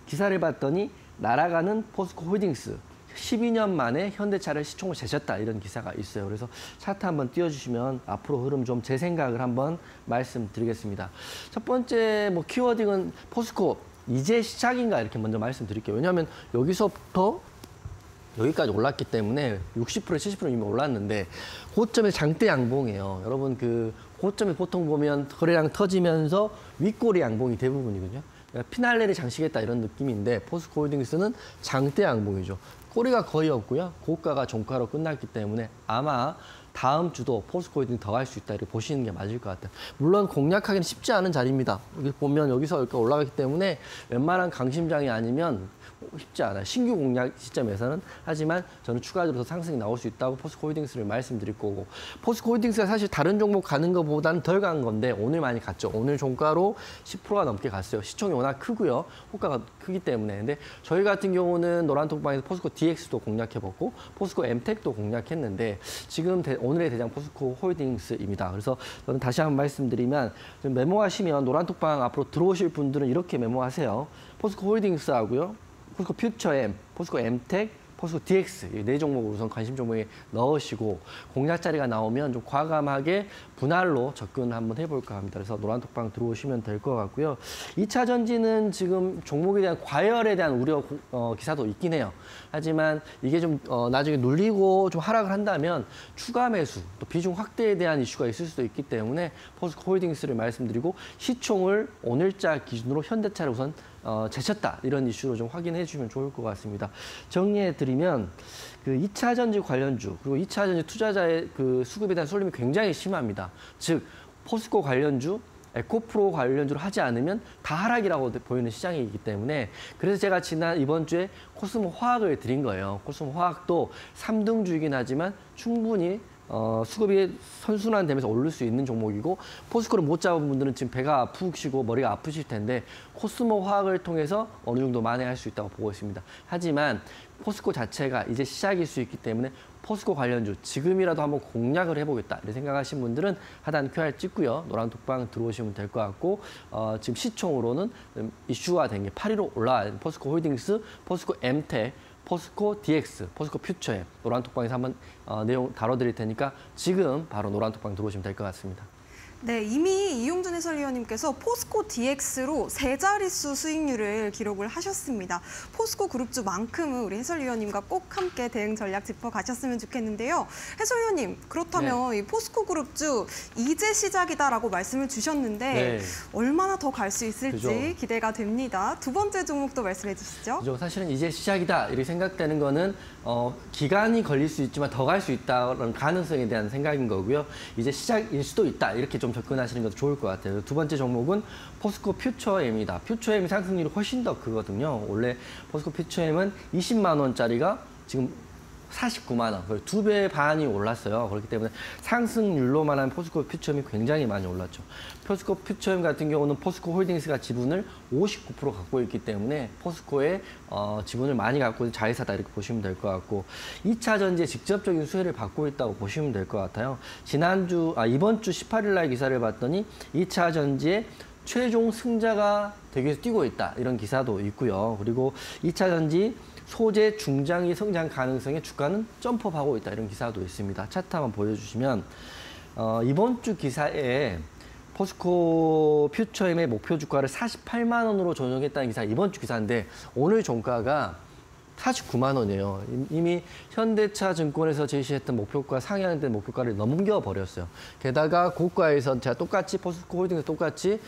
기사를 봤더니 날아가는 포스코 홀딩스 12년 만에 현대차를 시총을 제쳤다 이런 기사가 있어요. 그래서 차트 한번 띄워주시면 앞으로 흐름 좀 제 생각을 한번 말씀드리겠습니다. 첫 번째 뭐 키워딩은 포스코 이제 시작인가 이렇게 먼저 말씀드릴게요. 왜냐하면 여기서부터 여기까지 올랐기 때문에 60%, 70% 이미 올랐는데 고점에 장대 양봉이에요. 여러분 그 고점에 보통 보면 거래량 터지면서 윗꼬리 양봉이 대부분이거든요. 피날레를 장식했다 이런 느낌인데 포스코 홀딩스는 장대 양봉이죠. 꼬리가 거의 없고요. 고가가 종가로 끝났기 때문에 아마 다음 주도 포스코 홀딩 더 갈 수 있다 이렇게 보시는 게 맞을 것 같아요. 물론 공략하기는 쉽지 않은 자리입니다. 여기 보면 여기서 이렇게 올라가기 때문에 웬만한 강심장이 아니면 쉽지 않아요. 신규 공략 시점에서는. 하지만 저는 추가적으로 상승이 나올 수 있다고 포스코 홀딩스를 말씀드릴 거고 포스코 홀딩스가 사실 다른 종목 가는 것보다는 덜 간 건데 오늘 많이 갔죠. 오늘 종가로 10%가 넘게 갔어요. 시총이 워낙 크고요. 호가가 크기 때문에. 근데 저희 같은 경우는 노란톡방에서 포스코 DX도 공략해봤고 포스코 MTEC도 공략했는데 지금 오늘의 대장 포스코 홀딩스입니다. 그래서 저는 다시 한번 말씀드리면 좀 메모하시면 노란톡방 앞으로 들어오실 분들은 이렇게 메모하세요. 포스코 홀딩스하고요. 포스코 퓨처엠, 포스코 MTEC, 포스코 DX 이 네 종목을 우선 관심 종목에 넣으시고 공략 자리가 나오면 좀 과감하게 분할로 접근 한번 해볼까 합니다. 그래서 노란톡방 들어오시면 될 것 같고요. 2차 전지는 지금 종목에 대한 과열에 대한 우려 기사도 있긴 해요. 하지만 이게 좀 나중에 눌리고 좀 하락을 한다면 추가 매수, 또 비중 확대에 대한 이슈가 있을 수도 있기 때문에 포스코 홀딩스를 말씀드리고 시총을 오늘자 기준으로 현대차를 우선 제쳤다 이런 이슈로 좀 확인해 주시면 좋을 것 같습니다. 정리해 드리면 그 2차 전지 관련주 그리고 2차 전지 투자자의 그 수급에 대한 쏠림이 굉장히 심합니다. 즉 포스코 관련주, 에코프로 관련주를 하지 않으면 다 하락이라고 보이는 시장이기 때문에 그래서 제가 이번 주에 코스모 화학을 드린 거예요. 코스모 화학도 3등주이긴 하지만 충분히 수급이 선순환되면서 오를 수 있는 종목이고 포스코를 못 잡은 분들은 지금 배가 아프시고 머리가 아프실 텐데 코스모 화학을 통해서 어느 정도 만회할 수 있다고 보고 있습니다. 하지만 포스코 자체가 이제 시작일 수 있기 때문에 포스코 관련주 지금이라도 한번 공략을 해보겠다 이렇게 생각하신 분들은 하단 QR 찍고요. 노란톡방 들어오시면 될 것 같고 지금 시총으로는 이슈가 된 게 8위로 올라간 포스코 홀딩스, 포스코 MTEC, 포스코 DX, 포스코 퓨처엠 노란톡방에서 한번 내용 다뤄드릴 테니까 지금 바로 노란톡방 들어오시면 될 것 같습니다. 네, 이미 이용준 해설위원님께서 포스코 DX로 세 자릿수 수익률을 기록을 하셨습니다. 포스코 그룹주만큼은 우리 해설위원님과 꼭 함께 대응 전략 짚어가셨으면 좋겠는데요. 해설위원님, 그렇다면 이 포스코 그룹주 이제 시작이다라고 말씀을 주셨는데 얼마나 더 갈 수 있을지 그죠. 기대가 됩니다. 두 번째 종목도 말씀해 주시죠. 그죠. 사실은 이제 시작이다 이렇게 생각되는 거는 기간이 걸릴 수 있지만 더 갈 수 있다는 가능성에 대한 생각인 거고요. 이제 시작일 수도 있다 이렇게 좀 접근하시는 것도 좋을 것 같아요. 두 번째 종목은 포스코 퓨처엠입니다. 퓨처엠 상승률이 훨씬 더 크거든요. 원래 포스코 퓨처엠은 20만 원짜리가 지금 49만 원, 2배 반이 올랐어요. 그렇기 때문에 상승률로만 하면 포스코 퓨처엠이 굉장히 많이 올랐죠. 포스코 퓨처엠 같은 경우는 포스코 홀딩스가 지분을 59% 갖고 있기 때문에 포스코의 지분을 많이 갖고 있는 자회사다 이렇게 보시면 될 것 같고 2차 전지에 직접적인 수혜를 받고 있다고 보시면 될 것 같아요. 이번 주 18일 날 기사를 봤더니 2차 전지에 최종 승자가 되기 위해서 뛰고 있다 이런 기사도 있고요. 그리고 2차 전지 소재 중장기 성장 가능성에 주가는 점프하고 있다 이런 기사도 있습니다. 차트 한번 보여주시면 이번 주 기사에 포스코 퓨처엠의 목표 주가를 48만 원으로 조정했다는 기사 이번 주 기사인데 오늘 종가가 49만 원이에요. 이미 현대차 증권에서 제시했던 목표가 상향된 목표가를 넘겨버렸어요. 게다가 고가에서 제가 똑같이 포스코 홀딩에서 똑같이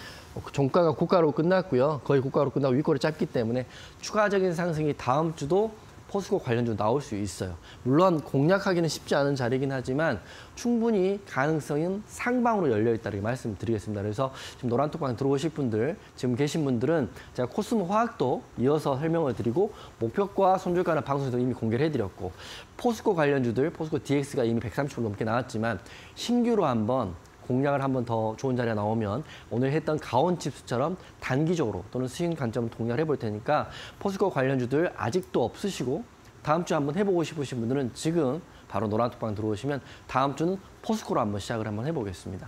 종가가 고가로 끝났고요. 거의 고가로 끝나고 윗꼬리 짧기 때문에 추가적인 상승이 다음 주도 포스코 관련주 나올 수 있어요. 물론 공략하기는 쉽지 않은 자리이긴 하지만 충분히 가능성은 상방으로 열려있다 이렇게 말씀드리겠습니다. 그래서 지금 노란톡방 들어오실 분들, 지금 계신 분들은 제가 코스모 화학도 이어서 설명을 드리고 목표가 손절가는 방송에서 이미 공개를 해드렸고 포스코 관련주들, 포스코 DX가 이미 130% 넘게 나왔지만 신규로 한번 공략을 한번 더 좋은 자리가 나오면 오늘 했던 가온칩스처럼 단기적으로 또는 수익 관점을 공략을 해볼 테니까 포스코 관련주들 아직도 없으시고 다음 주에 한번 해보고 싶으신 분들은 지금 바로 노란톡방 들어오시면 다음 주는 포스코로 한번 시작을 한번 해보겠습니다.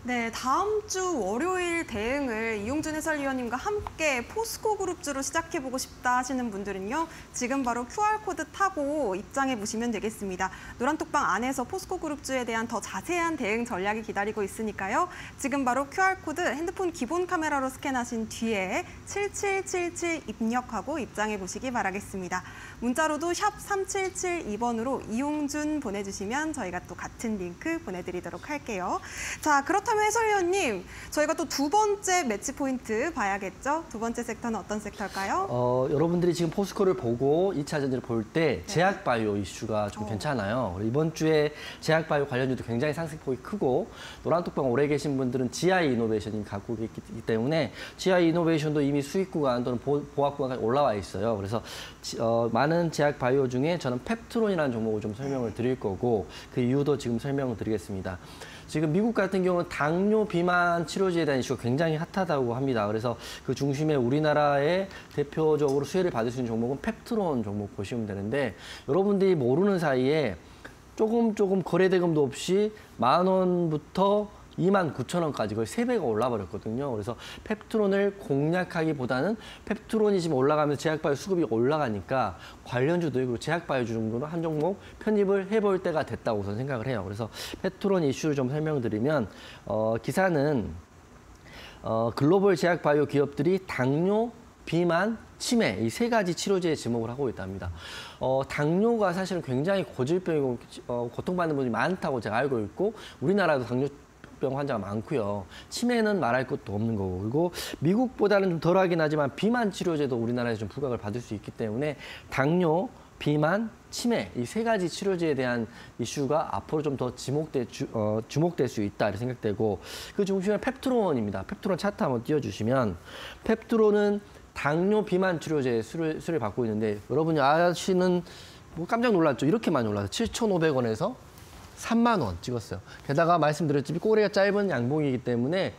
네, 다음 주 월요일 대응을 이용준 해설위원님과 함께 포스코 그룹주로 시작해보고 싶다 하시는 분들은요. 지금 바로 QR코드 타고 입장해보시면 되겠습니다. 노란톡방 안에서 포스코 그룹주에 대한 더 자세한 대응 전략이 기다리고 있으니까요. 지금 바로 QR코드 핸드폰 기본 카메라로 스캔하신 뒤에 7777 입력하고 입장해보시기 바라겠습니다. 문자로도 샵 3772번으로 이용준 보내주시면 저희가 또 같은 링크 보내드리도록 할게요. 자, 그렇다면 해설위원님, 저희가 또 두 번째 매치 포인트 봐야겠죠? 두 번째 섹터는 어떤 섹터일까요? 여러분들이 지금 포스코를 보고 2차 전지를 볼 때 제약바이오 이슈가 좀 괜찮아요. 이번 주에 제약바이오 관련주도 굉장히 상승폭이 크고 노란톡방 오래 계신 분들은 GI 이노베이션이 갖고 있기 때문에 GI 이노베이션도 이미 수익 구간 또는 보합 구간까지 올라와 있어요. 그래서 많은 제약바이오 중에 저는 펩트론이라는 종목을 좀 설명을 드릴 거고 그 이유도 지금 설명을 드리겠습니다. 지금 미국 같은 경우는 당뇨 비만 치료제에 대한 이슈가 굉장히 핫하다고 합니다. 그래서 그 중심에 우리나라의 대표적으로 수혜를 받을 수 있는 종목은 펩트론 종목 보시면 되는데 여러분들이 모르는 사이에 조금 거래대금도 없이 10,000원부터 29,000원까지 거의 3배가 올라버렸거든요. 그래서 펩트론을 공략하기보다는 펩트론이 지금 올라가면서 제약바이오 수급이 올라가니까 관련주도 그리고 제약바이오주 정도는 한 종목 편입을 해볼 때가 됐다고 저는 생각을 해요. 그래서 펩트론 이슈를 좀 설명드리면 기사는 글로벌 제약바이오 기업들이 당뇨, 비만, 치매 이 세 가지 치료제에 지목을 하고 있답니다. 당뇨가 사실은 굉장히 고질병이고 고통받는 분이 많다고 제가 알고 있고 우리나라도 당뇨병 환자가 많고요. 치매는 말할 것도 없는 거고 그리고 미국보다는 좀 덜하긴 하지만 비만 치료제도 우리나라에서 좀 부각을 받을 수 있기 때문에 당뇨, 비만, 치매 이 세 가지 치료제에 대한 이슈가 앞으로 좀 더 주목될 수 있다 이렇게 생각되고 그 중심에 펩트론입니다. 펩트론 차트 한번 띄워주시면 펩트론은 당뇨, 비만 치료제 수를 받고 있는데 여러분이 아시는 뭐 깜짝 놀랐죠. 이렇게 많이 올라서 7,500원에서 3만 원 찍었어요. 게다가 말씀드렸지만 꼬리가 짧은 양봉이기 때문에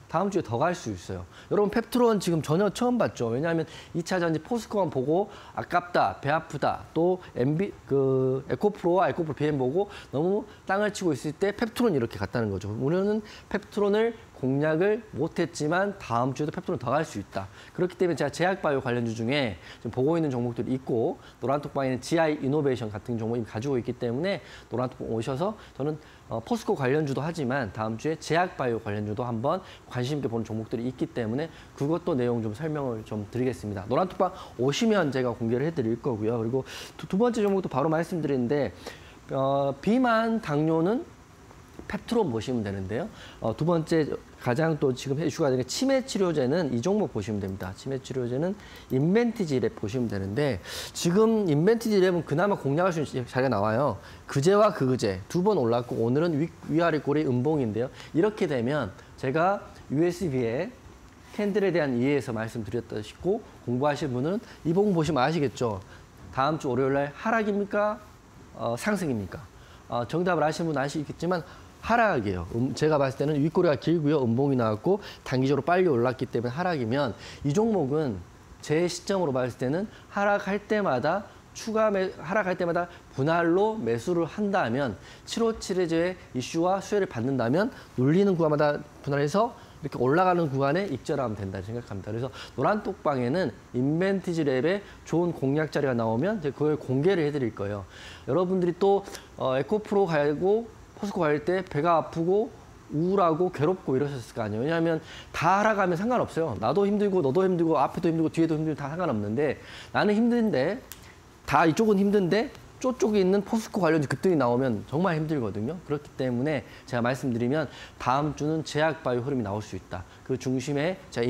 다음 주에 더 갈 수 있어요. 여러분 펩트론 지금 전혀 처음 봤죠. 왜냐하면 2차 전지 포스코만 보고 아깝다, 배 아프다, 또 에코프로와 에코프로 BM 보고 너무 땅을 치고 있을 때 펩트론 이렇게 갔다는 거죠. 우리는 펩트론을 공략을 못했지만 다음 주에도 펩토론 더 갈 수 있다. 그렇기 때문에 제가 제약바이오 관련주 중에 지금 보고 있는 종목들이 있고 노란톡방에는 GI 이노베이션 같은 종목이 가지고 있기 때문에 노란톡방 오셔서 저는 포스코 관련주도 하지만 다음 주에 제약바이오 관련주도 한번 관심 있게 보는 종목들이 있기 때문에 그것도 내용 좀 설명을 좀 드리겠습니다. 노란톡방 오시면 제가 공개를 해드릴 거고요. 그리고 두 번째 종목도 바로 말씀드리는데 비만 당뇨는 펩트론 보시면 되는데요. 두 번째 가장 또 지금 이슈가 되는 치매 치료제는 이 종목 보시면 됩니다. 치매 치료제는 인벤티지랩 보시면 되는데 지금 인벤티지랩은 그나마 공략할 수 있는 자리가 나와요. 그제와 그제 두 번 올랐고 오늘은 위아래 꼴이 음봉인데요. 이렇게 되면 제가 USB에 캔들에 대한 이해에서 말씀드렸다시고 공부하신 분은 이 부분 보시면 아시겠죠. 다음 주 월요일 날 하락입니까? 상승입니까? 정답을 아시는 분은 아시겠지만 하락이에요. 제가 봤을 때는 윗꼬리가 길고요. 음봉이 나왔고 단기적으로 빨리 올랐기 때문에 하락이면 이 종목은 제 시점으로 봤을 때는 하락할 때마다 하락할 때마다 분할로 매수를 한다면 757의 이슈와 수혜를 받는다면 눌리는 구간마다 분할해서 이렇게 올라가는 구간에 익절하면 된다 생각합니다. 그래서 노란톡방에는 인벤티지랩의 좋은 공략 자리가 나오면 제가 그걸 공개를 해드릴 거예요. 여러분들이 또 에코프로 가고 포스코 갈 때 배가 아프고 우울하고 괴롭고 이러셨을 거 아니에요. 왜냐하면 다 하락하면 상관없어요. 나도 힘들고 너도 힘들고 앞에도 힘들고 뒤에도 힘들고 다 상관없는데 나는 힘든데 다 이쪽은 힘든데 저쪽에 있는 포스코 관련주 급등이 나오면 정말 힘들거든요. 그렇기 때문에 제가 말씀드리면 다음 주는 제약바이오 흐름이 나올 수 있다. 그 중심에 제가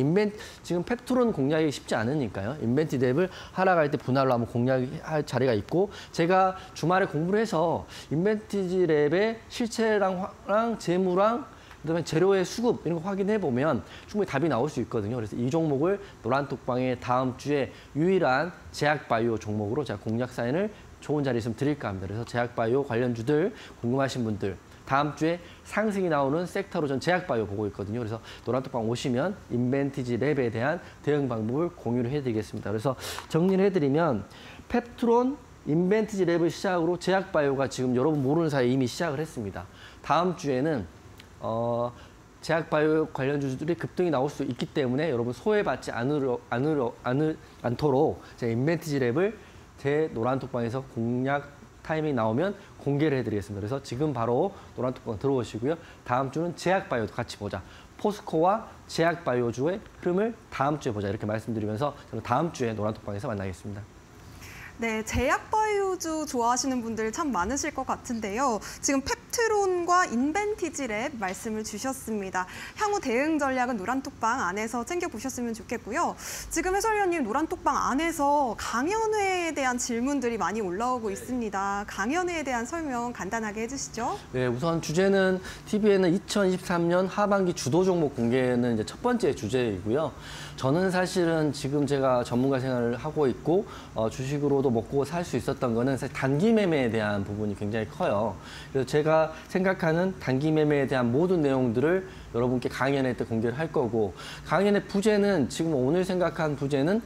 지금 펩토론 공략이 쉽지 않으니까요. 인벤티랩을 하락할 때 분할로 한번 공략할 자리가 있고 제가 주말에 공부를 해서 인벤티랩의 실체랑 재무랑 그다음에 재료의 수급 이런 거 확인해 보면 충분히 답이 나올 수 있거든요. 그래서 이 종목을 노란톡방의 다음 주에 유일한 제약바이오 종목으로 제가 공략 사인을 좋은 자리 있으면 드릴까 합니다. 그래서 제약바이오 관련주들 궁금하신 분들 다음 주에 상승이 나오는 섹터로 전 제약바이오 보고 있거든요. 그래서 노란톡방 오시면 인벤티지랩에 대한 대응 방법을 공유를 해드리겠습니다. 그래서 정리를 해드리면 펩트론, 인벤티지랩을 시작으로 제약바이오가 지금 여러분 모르는 사이에 이미 시작을 했습니다. 다음 주에는 제약바이오 관련주들이 급등이 나올 수 있기 때문에 여러분 소외받지 않도록 제가 인벤티지랩을 제 노란톡방에서 공략 타이밍이 나오면 공개를 해드리겠습니다. 그래서 지금 바로 노란톡방 들어오시고요. 다음 주는 제약바이오도 같이 보자. 포스코와 제약바이오주의 흐름을 다음 주에 보자. 이렇게 말씀드리면서 저는 다음 주에 노란톡방에서 만나겠습니다. 네, 제약바이오주 좋아하시는 분들 참 많으실 것 같은데요. 지금 펩트론과 인벤티지랩 말씀을 주셨습니다. 향후 대응 전략은 노란톡방 안에서 챙겨보셨으면 좋겠고요. 지금 해설위원님 노란톡방 안에서 강연회에 대한 질문들이 많이 올라오고 있습니다. 강연회에 대한 설명 간단하게 해주시죠. 네, 우선 주제는 TV에는 2023년 하반기 주도 종목 공개는 이제 첫 번째 주제이고요. 저는 사실은 지금 제가 전문가 생활을 하고 있고 주식으로도 먹고 살 수 있었던 거는 사실 단기 매매에 대한 부분이 굉장히 커요. 그래서 제가 생각하는 단기 매매에 대한 모든 내용들을 여러분께 강연회 때 공개를 할 거고 강연의 부제는 지금 오늘 생각한 부제는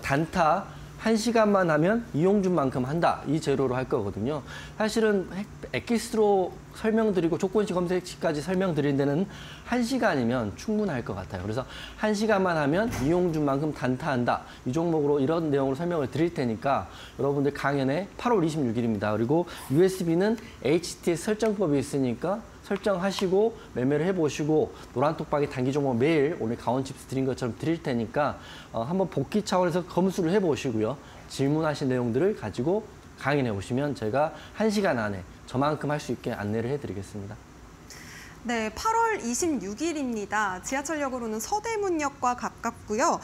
단타 1시간만 하면 이용준만큼 한다. 이 재료로 할 거거든요. 사실은 엑기스로 설명드리고 조건식 검색까지 설명드린 데는 1시간이면 충분할 것 같아요. 그래서 1시간만 하면 이용준만큼 단타한다. 이 종목으로 이런 내용으로 설명을 드릴 테니까 여러분들 강연에 8월 26일입니다. 그리고 USB는 HTS 설정법이 있으니까 설정하시고 매매를 해보시고 노란톡방에 단기 종목 매일 오늘 가온칩스 드린 것처럼 드릴 테니까 한번 복귀 차원에서 검수를 해보시고요. 질문하신 내용들을 가지고 강의해 오시면 제가 1시간 안에 저만큼 할 수 있게 안내를 해드리겠습니다. 네, 8월 26일입니다. 지하철역으로는 서대문역과 가깝고요.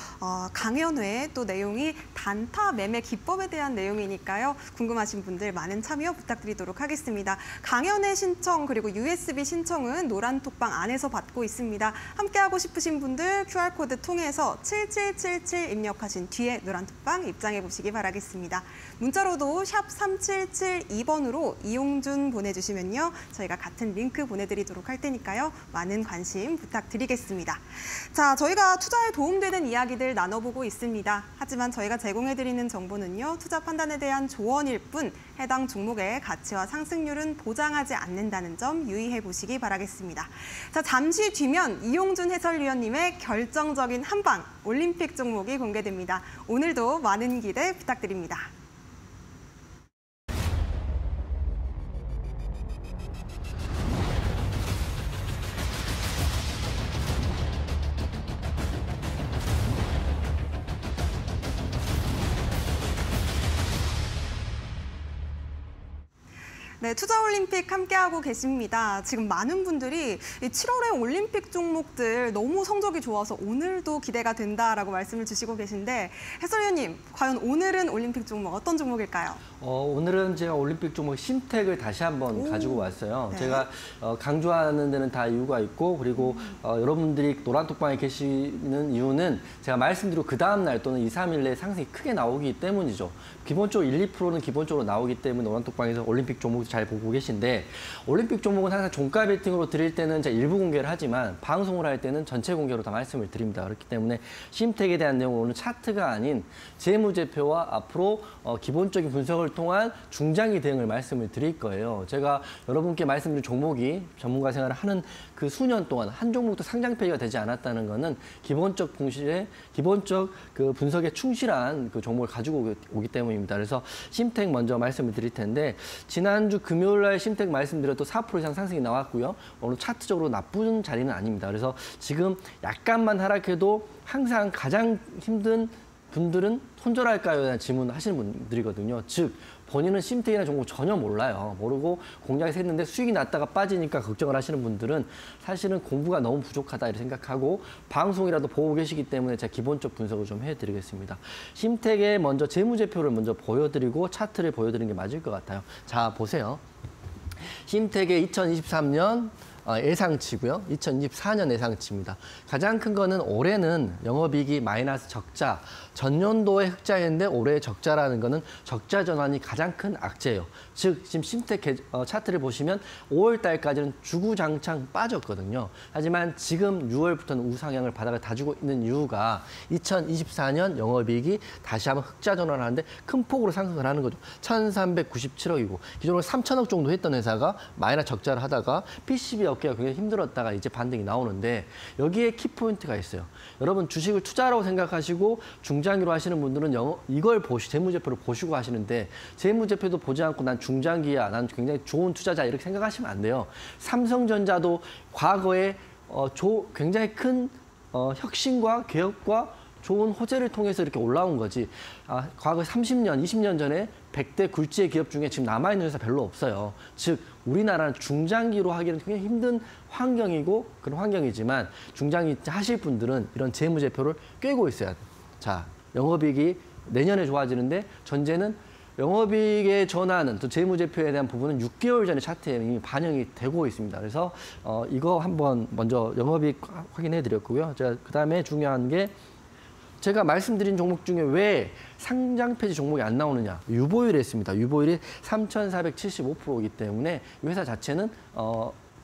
강연회 또 내용이 단타 매매 기법에 대한 내용이니까요. 궁금하신 분들 많은 참여 부탁드리도록 하겠습니다. 강연회 신청 그리고 USB 신청은 노란톡방 안에서 받고 있습니다. 함께하고 싶으신 분들 QR코드 통해서 7777 입력하신 뒤에 노란톡방 입장해 보시기 바라겠습니다. 문자로도 샵 3772번으로 이용준 보내주시면요. 저희가 같은 링크 보내드리도록 할 테니까 테니까요. 많은 관심 부탁드리겠습니다. 자, 저희가 투자에 도움되는 이야기들 나눠보고 있습니다. 하지만 저희가 제공해드리는 정보는요. 투자 판단에 대한 조언일 뿐 해당 종목의 가치와 상승률은 보장하지 않는다는 점 유의해 보시기 바라겠습니다. 자, 잠시 뒤면 이용준 해설위원님의 결정적인 한방 올림픽 종목이 공개됩니다. 오늘도 많은 기대 부탁드립니다. 네, 투자올림픽 함께하고 계십니다. 지금 많은 분들이 7월에 올림픽 종목들 너무 성적이 좋아서 오늘도 기대가 된다라고 말씀을 주시고 계신데 해설위원님, 과연 오늘은 올림픽 종목 어떤 종목일까요? 오늘은 제가 올림픽 종목 심택을 다시 한번 가지고 왔어요. 네. 제가 강조하는 데는 다 이유가 있고 그리고 여러분들이 노란톡방에 계시는 이유는 제가 말씀드리고 그 다음날 또는 2, 3일 내에 상승이 크게 나오기 때문이죠. 기본적으로 1, 2%는 기본적으로 나오기 때문에 노란톡방에서 올림픽 종목 잘 보고 계신데 올림픽 종목은 항상 종가 베팅으로 드릴 때는 제가 일부 공개를 하지만 방송을 할 때는 전체 공개로 다 말씀을 드립니다. 그렇기 때문에 심택에 대한 내용은 오늘 차트가 아닌 재무제표와 앞으로 기본적인 분석을 통한 중장기 대응을 말씀을 드릴 거예요. 제가 여러분께 말씀드린 종목이 전문가 생활을 하는 그 수년 동안 한 종목도 상장 폐지가 되지 않았다는 것은 기본적 그 분석에 충실한 그 종목을 가지고 오기 때문입니다. 그래서 심택 먼저 말씀을 드릴 텐데 지난주 금요일 날 심택 말씀드렸도 4% 이상 상승이 나왔고요. 오늘 차트적으로 나쁜 자리는 아닙니다. 그래서 지금 약간만 하락해도 항상 가장 힘든 분들은 손절할까요? 라는 질문을 하시는 분들이거든요. 즉 본인은 심택이나 종목 전혀 몰라요. 모르고 공략해서 했는데 수익이 났다가 빠지니까 걱정을 하시는 분들은 사실은 공부가 너무 부족하다 이렇게 생각하고 방송이라도 보고 계시기 때문에 제가 기본적 분석을 좀 해드리겠습니다. 심택의 먼저 재무제표를 먼저 보여드리고 차트를 보여드리는 게 맞을 것 같아요. 자, 보세요. 심택의 2023년 예상치고요. 2024년 예상치입니다. 가장 큰 거는 올해는 영업이익이 마이너스 적자, 전년도에 흑자였는데 올해 적자라는 거는 적자 전환이 가장 큰 악재예요. 즉 지금 심택 차트를 보시면 5월 달까지는 주구장창 빠졌거든요. 하지만 지금 6월부터는 우상향을 바닥을 다지고 있는 이유가 2024년 영업이익이 다시 한번 흑자 전환하는데 큰 폭으로 상승을 하는 거죠. 1,397억이고 기존으로 3,000억 정도 했던 회사가 마이너스 적자를 하다가 PCB 업계가 굉장히 힘들었다가 이제 반등이 나오는데 여기에 키포인트가 있어요. 여러분 주식을 투자라고 생각하시고 중장기로 하시는 분들은 이걸 재무제표를 보시고 하시는데 재무제표도 보지 않고 난 중장기야, 난 굉장히 좋은 투자자 이렇게 생각하시면 안 돼요. 삼성전자도 과거에 굉장히 큰 혁신과 개혁과 좋은 호재를 통해서 이렇게 올라온 거지. 과거 30년, 20년 전에 100대 굴지의 기업 중에 지금 남아있는 회사 별로 없어요. 즉 우리나라는 중장기로 하기는 굉장히 힘든 환경이고 그런 환경이지만 중장기 하실 분들은 이런 재무제표를 꿰고 있어야 돼요. 자, 영업이익이 내년에 좋아지는데 전제는 영업이익의 전환은 또 재무제표에 대한 부분은 6개월 전에 차트에 이미 반영이 되고 있습니다. 그래서 이거 한번 먼저 영업이익 확인해 드렸고요. 제가 그다음에 중요한 게 제가 말씀드린 종목 중에 왜 상장 폐지 종목이 안 나오느냐. 유보율이 했습니다. 유보율이 3,475%이기 때문에 이 회사 자체는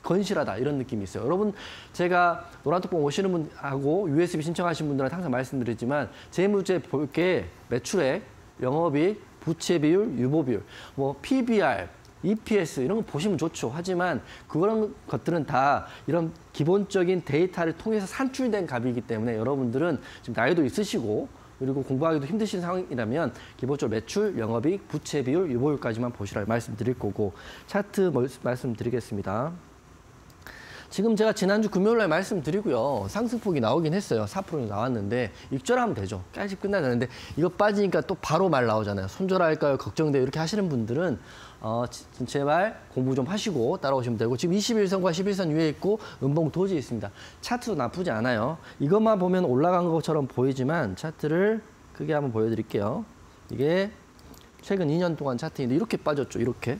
건실하다 이런 느낌이 있어요. 여러분 제가 노란톡방 오시는 분하고 USB 신청하신 분들한테 항상 말씀드리지만 재무제 볼게 매출액, 영업이익, 부채 비율, 유보 비율, 뭐 PBR, EPS 이런 거 보시면 좋죠. 하지만 그런 것들은 다 이런 기본적인 데이터를 통해서 산출된 값이기 때문에 여러분들은 지금 나이도 있으시고 그리고 공부하기도 힘드신 상황이라면 기본적으로 매출, 영업이익, 부채 비율, 유보율까지만 보시라고 말씀드릴 거고 차트 말씀드리겠습니다. 지금 제가 지난주 금요일 날 말씀드리고요. 상승폭이 나오긴 했어요. 4% 나왔는데 익절하면 되죠. 깨집 끝나야 되는데 이거 빠지니까 또 바로 말 나오잖아요. 손절할까요? 걱정돼요. 이렇게 하시는 분들은 제발 공부 좀 하시고 따라오시면 되고 지금 21선과 11선 위에 있고 음봉 도지 있습니다. 차트도 나쁘지 않아요. 이것만 보면 올라간 것처럼 보이지만 차트를 크게 한번 보여드릴게요. 이게 최근 2년 동안 차트인데 이렇게 빠졌죠. 이렇게.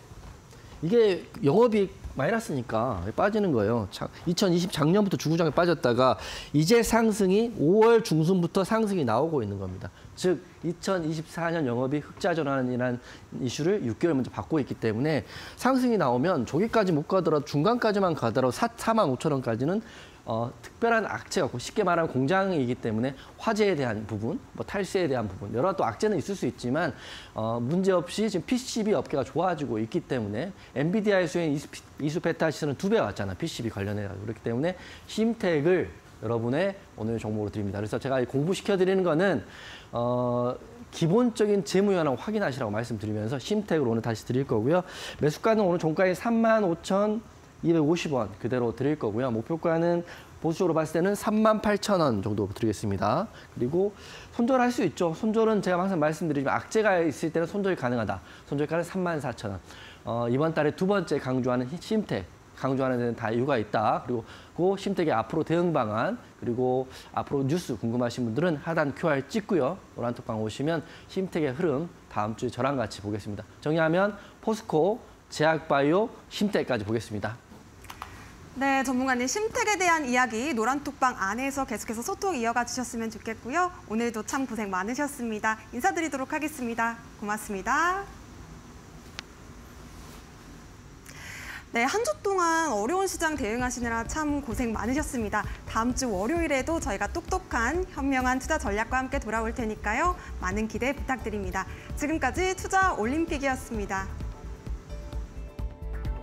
이게 영업이익 마이너스니까 빠지는 거예요. 2020 작년부터 주구장에 빠졌다가 이제 상승이 5월 중순부터 상승이 나오고 있는 겁니다. 즉 2024년 영업이 흑자 전환이라는 이슈를 6개월 먼저 받고 있기 때문에 상승이 나오면 저기까지 못 가더라도 중간까지만 가더라도 45,000원까지는 특별한 악재가 없고 쉽게 말하면 공장이기 때문에 화재에 대한 부분, 뭐 탈세에 대한 부분 여러 또 악재는 있을 수 있지만 문제없이 지금 PCB 업계가 좋아지고 있기 때문에 엔비디아의 수행 이수 베타 시세는 2배 왔잖아. PCB 관련해 가지고 그렇기 때문에 심택을 여러분의 오늘 종목으로 드립니다. 그래서 제가 공부시켜 드리는 거는 기본적인 재무 현황 확인하시라고 말씀드리면서 심택을 오늘 다시 드릴 거고요. 매수가는 오늘 종가에 35,250원 그대로 드릴 거고요. 목표가는 보수적으로 봤을 때는 38,000원 정도 드리겠습니다. 그리고 손절할 수 있죠. 손절은 제가 항상 말씀드리지만 악재가 있을 때는 손절이 가능하다. 손절가는 34,000원. 이번 달에 두 번째 강조하는 심택. 강조하는 데는 다 이유가 있다. 그리고 그 심택의 앞으로 대응 방안, 그리고 앞으로 뉴스 궁금하신 분들은 하단 QR 찍고요. 노란톡방 오시면 심택의 흐름 다음 주에 저랑 같이 보겠습니다. 정리하면 포스코, 제약바이오, 심택까지 보겠습니다. 네, 전문가님 심택에 대한 이야기 노란톡방 안에서 계속해서 소통 이어가 주셨으면 좋겠고요. 오늘도 참 고생 많으셨습니다. 인사드리도록 하겠습니다. 고맙습니다. 네, 한 주 동안 어려운 시장 대응하시느라 참 고생 많으셨습니다. 다음 주 월요일에도 저희가 똑똑한 현명한 투자 전략과 함께 돌아올 테니까요. 많은 기대 부탁드립니다. 지금까지 투자 올림픽이었습니다.